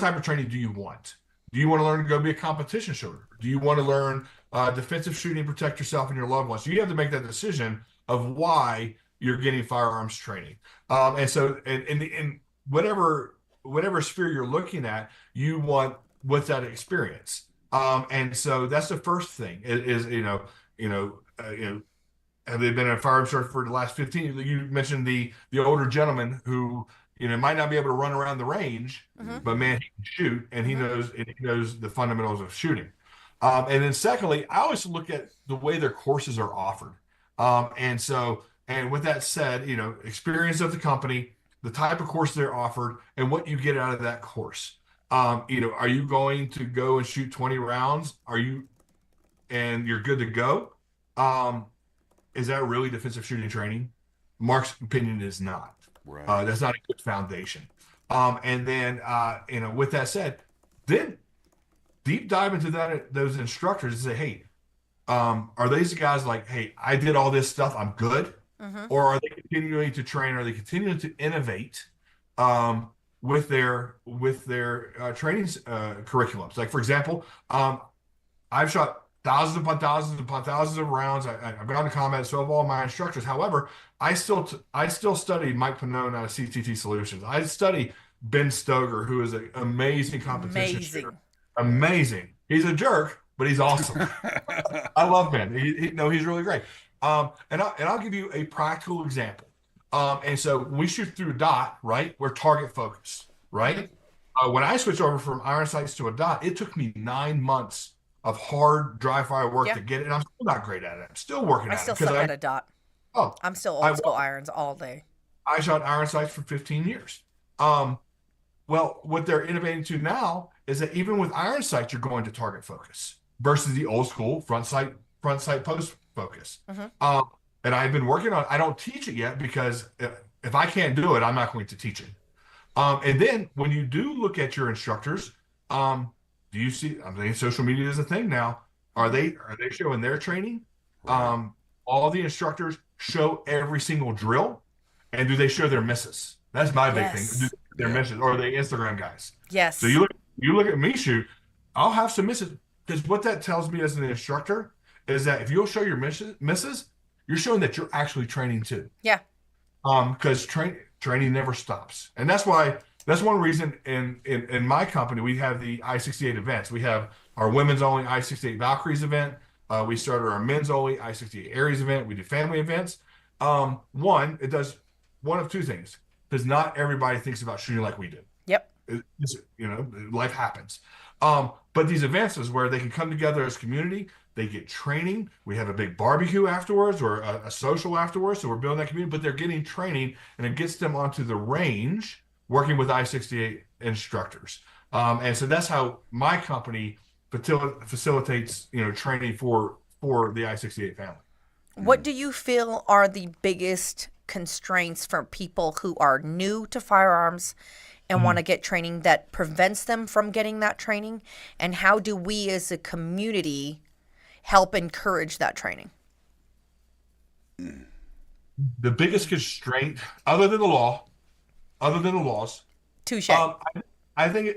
type of training do you want? Do you want to learn to go be a competition shooter? Do you want to learn defensive shooting, protect yourself and your loved ones? So you have to make that decision of why you're getting firearms training. And so, in whatever sphere you're looking at, you want what's that experience. And so that's the first thing is have they been a firearms instructor for the last 15? You mentioned the older gentleman who might not be able to run around the range, but man, he can shoot and he knows the fundamentals of shooting. And then secondly, I always look at the way their courses are offered. And with that said, experience of the company, the type of course they're offered, and what you get out of that course. Are you going to go and shoot 20 rounds? And you're good to go? Is that really defensive shooting training? Mark's opinion is not. Right. That's not a good foundation. And then, with that said, then deep dive into those instructors and say, hey, are these guys like, hey, I did all this stuff, I'm good? Or are they continuing to train? Are they continuing to innovate with their training curriculums? Like, for example, I've shot thousands upon thousands of rounds. I've gone to combat, so have all my instructors. However, I still study Mike Pannone out of CTT Solutions. I study Ben Stoger, who is an amazing competition shooter. Amazing. He's a jerk, but he's awesome. I love Ben. He's really great. And I'll give you a practical example. And so when we shoot through a dot, right, we're target focused, right? When I switched over from iron sights to a dot, it took me 9 months of hard dry fire work to get it. And I'm still not great at it. I'm still working at it. I still suck at a dot. Oh, I'm still old school irons all day. I shot iron sights for 15 years. Well, what they're innovating to now is that even with iron sights, you're going to target focus versus the old school front sight post focus. And I've been working on, I don't teach it yet because if I can't do it, I'm not going to teach it. And then when you do look at your instructors, do you see, I'm thinking social media is a thing now. Are they showing their training? Right. All the instructors show every single drill, and do they show their misses? That's my big thing. Their misses, or are they Instagram guys? Yes. So you look at me shoot, I'll have some misses, because what that tells me as an instructor is that if you'll show your misses, you're showing that you're actually training too. Yeah. Because training never stops, and that's one reason in my company we have the I68 events. We have our women's only I68 Valkyries event. We started our men's only I68 Aries event. We do family events. It does one of two things, because not everybody thinks about shooting like we do. Yep. Life happens. But these events is where they can come together as a community. They get training. We have a big barbecue afterwards, or a social afterwards. So we're building that community, but they're getting training, and it gets them onto the range working with I68 instructors. And so that's how my company facilitates, training for the I68 family. What do you feel are the biggest constraints for people who are new to firearms and want to get training that prevents them from getting that training? And how do we as a community help encourage that training? The biggest constraint, other than the laws, touche. I think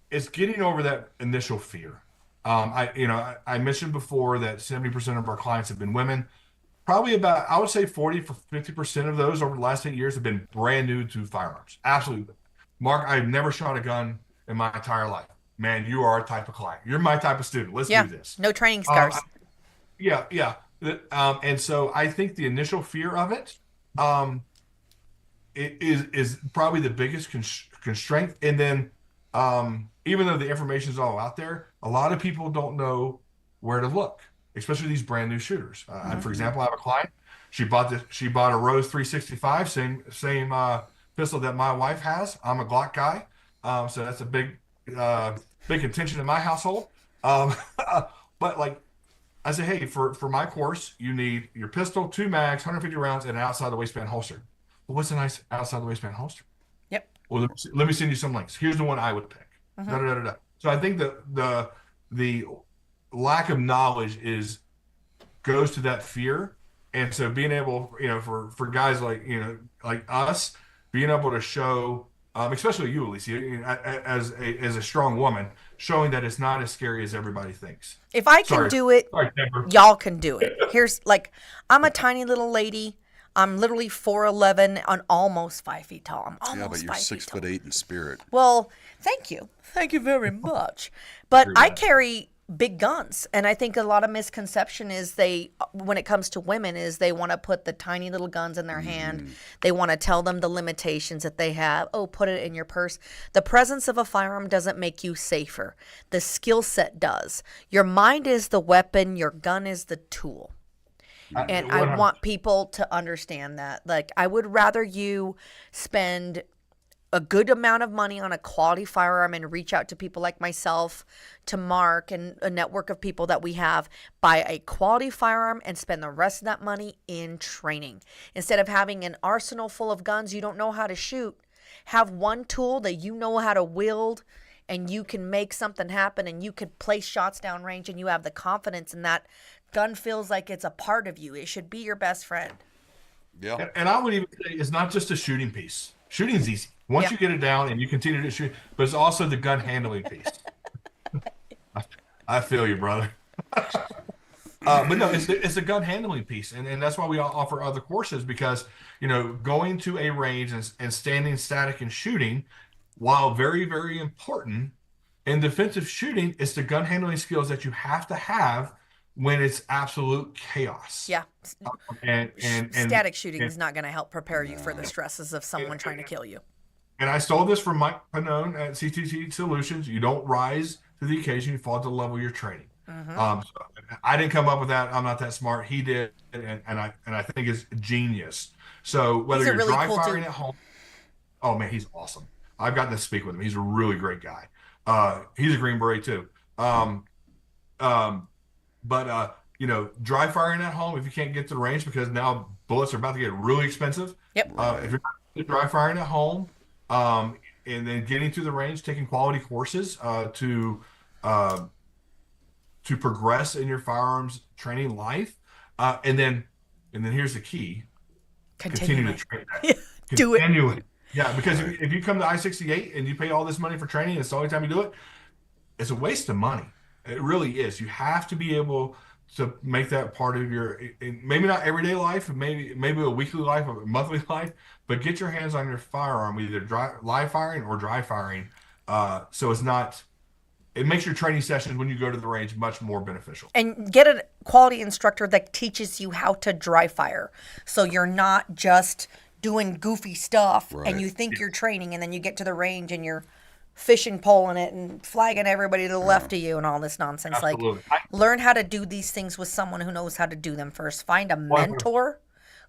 it's getting over that initial fear. I mentioned before that 70% of our clients have been women. Probably about, I would say 50% of those over the last 8 years have been brand new to firearms. Absolutely. Marc, I've never shot a gun in my entire life. Man, you are a type of client. You're my type of student. Let's do this. No training scars. Yeah. And so I think the initial fear of it, is probably the biggest constraint. And then even though the information is all out there, a lot of people don't know where to look, especially these brand new shooters. For example, I have a client. She bought a Rose 365, same pistol that my wife has. I'm a Glock guy, so that's a big contention in my household. Um, but like I said, hey, for my course, you need your pistol, 2 mags, 150 rounds, and an outside the waistband holster. Well, what's a nice outside the waistband holster? Yep. Well, let me send you some links. Here's the one I would pick. Da, da, da, da. So I think the lack of knowledge goes to that fear. And so being able, for guys like us, being able to show, especially you, Alicia, as a strong woman, showing that it's not as scary as everybody thinks. If I can do it, y'all can do it. Here's I'm a tiny little lady. I'm literally 4'11" and almost 5 feet tall. I'm almost but you're 6'8" in spirit. Well, thank you. Thank you very much. But I carry big guns, and I think a lot of misconception is when it comes to women, is they want to put the tiny little guns in their hand. They want to tell them the limitations that they have. Oh, put it in your purse. The presence of a firearm doesn't make you safer. The skill set does. Your mind is the weapon. Your gun is the tool. And I want people to understand that. I would rather you spend a good amount of money on a quality firearm and reach out to people like myself, to Marc, and a network of people that we have, buy a quality firearm and spend the rest of that money in training. Instead of having an arsenal full of guns you don't know how to shoot, have one tool that you know how to wield, and you can make something happen, and you could place shots downrange, and you have the confidence in that gun feels like it's a part of you. It should be your best friend. Yeah. And I would even say it's not just a shooting piece. Shooting's easy. Once you get it down and you continue to shoot, but it's also the gun handling piece. I feel you, brother. But no, it's the gun handling piece. And that's why we offer other courses, because, going to a range and standing static and shooting, while very, very important, in defensive shooting, it's the gun handling skills that you have to have when it's absolute chaos. Yeah. And static shooting is not going to help prepare you for the stresses of someone trying to kill you. And I stole this from Mike Panone at CTC Solutions. You don't rise to the occasion, you fall to the level you're training. So I didn't come up with that. I'm not that smart. He did, and I think it's genius. So whether you're really dry firing at home, oh man, he's awesome. I've gotten to speak with him. He's a really great guy. He's a Green Beret too. But dry firing at home, if you can't get to the range, because now bullets are about to get really expensive. Yep. If you're dry firing at home, and then getting to the range, taking quality courses to progress in your firearms training life, and then here's the key: continue to train. Do it. Yeah, because if you come to I68 and you pay all this money for training, and it's the only time you do it, it's a waste of money. It really is. You have to be able to make that part of your, maybe not everyday life, maybe a weekly life, or a monthly life, but get your hands on your firearm, either live firing or dry firing. So it makes your training sessions when you go to the range much more beneficial. And get a quality instructor that teaches you how to dry fire. So you're not just doing goofy stuff and you think you're training, and then you get to the range and you're fishing poling it and flagging everybody to the left of you and all this nonsense. Absolutely. Learn how to do these things with someone who knows how to do them first. Find a mentor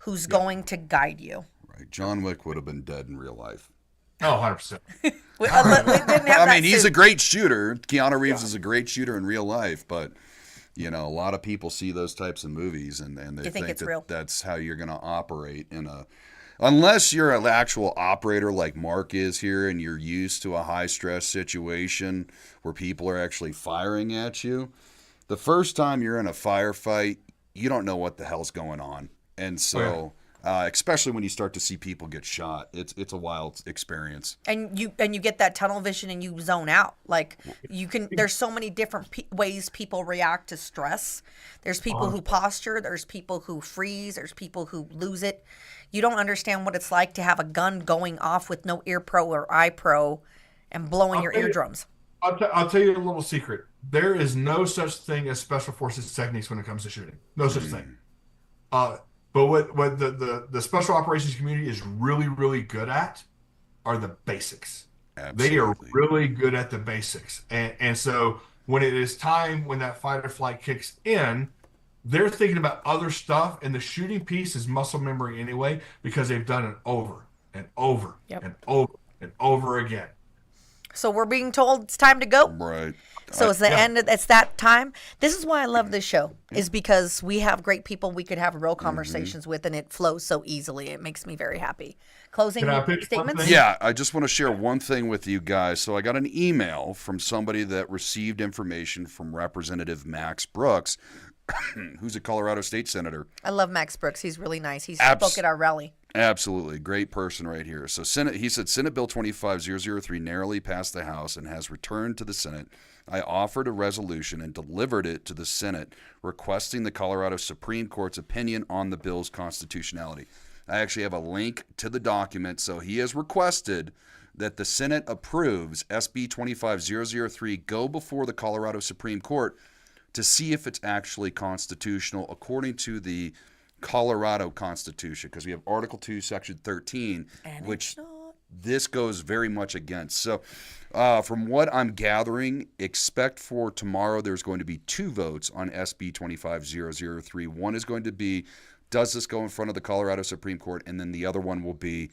who's going to guide you. Right. John Wick would have been dead in real life. Oh, 100%. I mean, he's a great shooter. Keanu Reeves is a great shooter in real life, but a lot of people see those types of movies and they think it's real. That's how you're going to operate unless you're an actual operator like Marc is here, and you're used to a high-stress situation where people are actually firing at you. The first time you're in a firefight, you don't know what the hell's going on. And so, especially when you start to see people get shot, it's a wild experience. And you get that tunnel vision and you zone out. There's so many different ways people react to stress. There's people who posture, there's people who freeze, there's people who lose it. You don't understand what it's like to have a gun going off with no ear pro or eye pro and blowing your eardrums. I'll tell you a little secret. There is no such thing as special forces techniques when it comes to shooting. No such thing. But what the special operations community is really, really good at are the basics. Absolutely. They are really good at the basics. And so when it is time, when that fight or flight kicks in, they're thinking about other stuff, and the shooting piece is muscle memory anyway, because they've done it over and over and over and over again. So we're being told it's time to go. Right. So it's the end. It's that time. This is why I love this show, is because we have great people we could have real conversations with, and it flows so easily. It makes me very happy. Closing statements? Yeah, I just want to share one thing with you guys. So I got an email from somebody that received information from Representative Max Brooks, who's a Colorado state senator. I love Max Brooks. He's really nice. He spoke at our rally. Absolutely. Great person right here. So he said Senate Bill 25003 narrowly passed the House and has returned to the Senate. I offered a resolution and delivered it to the Senate requesting the Colorado Supreme Court's opinion on the bill's constitutionality. I actually have a link to the document. So he has requested that the Senate approves SB 25003 go before the Colorado Supreme Court to see if it's actually constitutional according to the Colorado Constitution, because we have Article 2, Section 13, which this goes very much against. So from what I'm gathering, expect for tomorrow there's going to be 2 votes on SB 25003. One is going to be, does this go in front of the Colorado Supreme Court? And then the other one will be,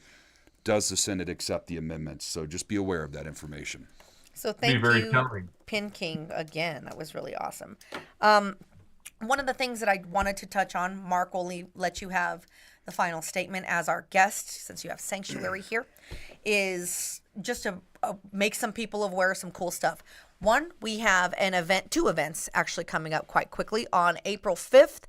does the Senate accept the amendments? So just be aware of that information. So thank you, Pin King, again. That was really awesome. One of the things that I wanted to touch on, Marc will let you have the final statement as our guest, since you have sanctuary here, is just to make some people aware of some cool stuff. One, we have an event, 2 events actually coming up quite quickly. On April 5th,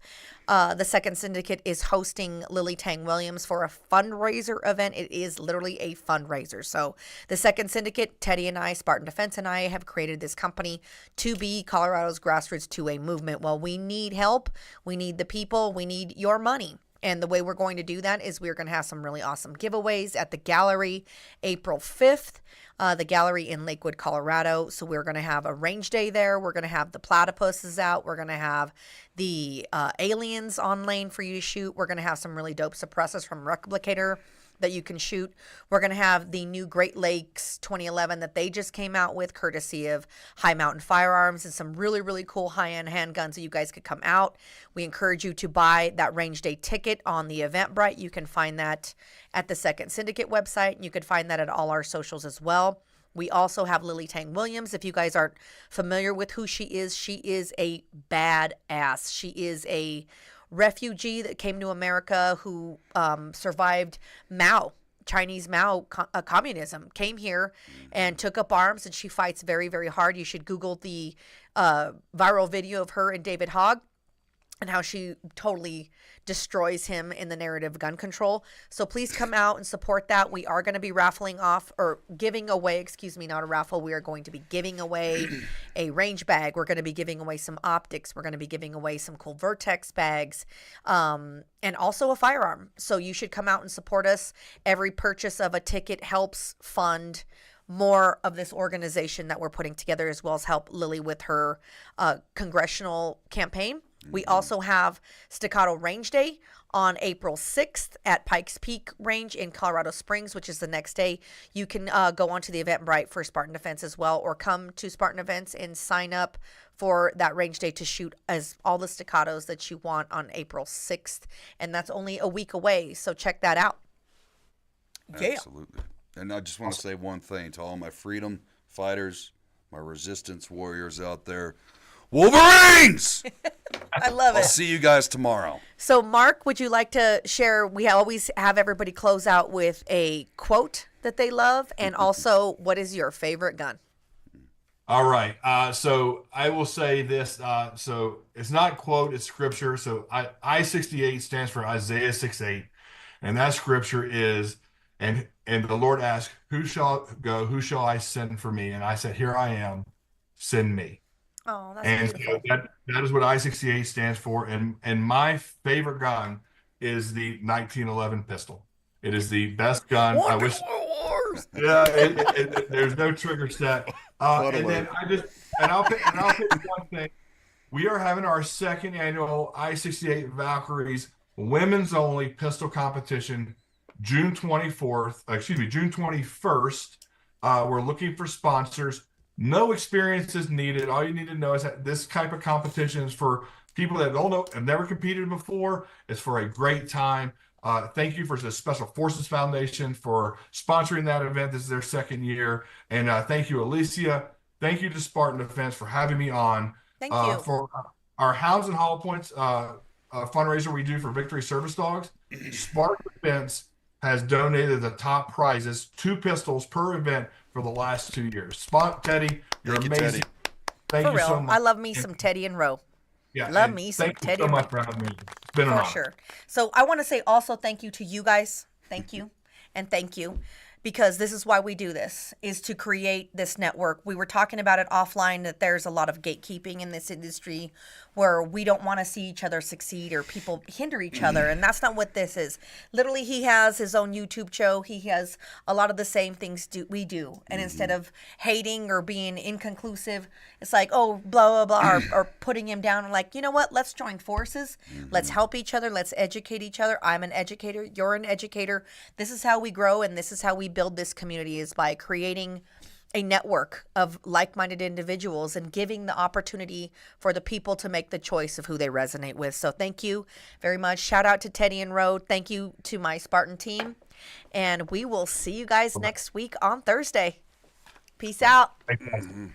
the Second Syndicate is hosting Lily Tang Williams for a fundraiser event. It is literally a fundraiser. So the Second Syndicate, Teddy and I, Spartan Defense and I have created this company to be Colorado's grassroots 2A movement. Well, we need help. We need the people. We need your money. And the way we're going to do that is we're going to have some really awesome giveaways at the gallery April 5th, the gallery in Lakewood, Colorado. So we're going to have a range day there. We're going to have the platypuses out. We're going to have the aliens on lane for you to shoot. We're going to have some really dope suppressors from Replicator that you can shoot. We're going to have the new Great Lakes 2011 that they just came out with, courtesy of High Mountain Firearms, and some really, really cool high-end handguns that you guys could come out. We encourage you to buy that range day ticket on the Eventbrite. You can find that at the Second Syndicate website. You can find that at all our socials as well. We also have Lily Tang Williams. If you guys aren't familiar with who she is a badass. She is a refugee that came to America who survived Chinese Mao communism, came here and took up arms, and she fights very, very hard. You should Google the viral video of her and David Hogg and how she totally destroys him in the narrative of gun control. So please come out and support that. We are going to be raffling off, or giving away, not a raffle. We are going to be giving away a range bag. We're going to be giving away some optics. We're going to be giving away some cool Vertex bags, and also a firearm. So you should come out and support us. Every purchase of a ticket helps fund more of this organization that we're putting together, as well as help Lily with her congressional campaign. We also have Staccato Range Day on April 6th at Pikes Peak Range in Colorado Springs, which is the next day. You can go onto the Eventbrite for Spartan Defense as well, or come to Spartan Events and sign up for that range day to shoot as all the staccatos that you want on April 6th. And that's only a week away, so check that out. Yeah. Absolutely. And I just want to say one thing to all my freedom fighters, my resistance warriors out there. Wolverines! I love it. I'll see you guys tomorrow. So, Marc, would you like to share? We always have everybody close out with a quote that they love, and also, what is your favorite gun? All right. So I will say this. So it's not quote, it's scripture. So I68 stands for Isaiah 6:8, and that scripture is, and the Lord asked, "Who shall go? Who shall I send for me?" And I said, "Here I am. Send me." Oh, that's and beautiful. so that is what I68 stands for. And my favorite gun is the 1911 pistol. It is the best gun. I wish. Yeah, there's no trigger set. And then I'll pick one thing. We are having our second annual I68 Valkyries women's only pistol competition, June 21st. We're looking for sponsors. No experience is needed. All you need to know is that this type of competition is for people that don't know, have never competed before. It's for a great time. Thank you for the Special Forces Foundation for sponsoring that event. This is their second year. And thank you, Alicia. Thank you to Spartan Defense for having me on. Thank you. For our Hounds and Hollow Points fundraiser we do for Victory Service Dogs, Spartan Defense has donated the top prizes, 2 pistols per event for the last 2 years. Teddy, you're amazing. Teddy. Thank you so much. I love me some Teddy and Roe. Yeah, love me some Teddy. Teddy Thank you so and much for having me. It's been an honor. For sure. So I want to say also thank you to you guys. Thank you. And thank you. Because this is why we do this, is to create this network. We were talking about it offline, that there's a lot of gatekeeping in this industry where we don't want to see each other succeed or people hinder each other. And that's not what this is. Literally, he has his own YouTube show. He has a lot of the same things we do. And instead of hating or being inconclusive, it's like, oh, blah, blah, blah, or putting him down. Like, you know what? Let's join forces. Let's help each other. Let's educate each other. I'm an educator. You're an educator. This is how we grow, and this is how we build this community, is by creating a network of like-minded individuals and giving the opportunity for the people to make the choice of who they resonate with. So thank you very much. Shout out to Teddy and Road. Thank you to my Spartan team. And we will see you guys next week on Thursday. Peace out. Thank you.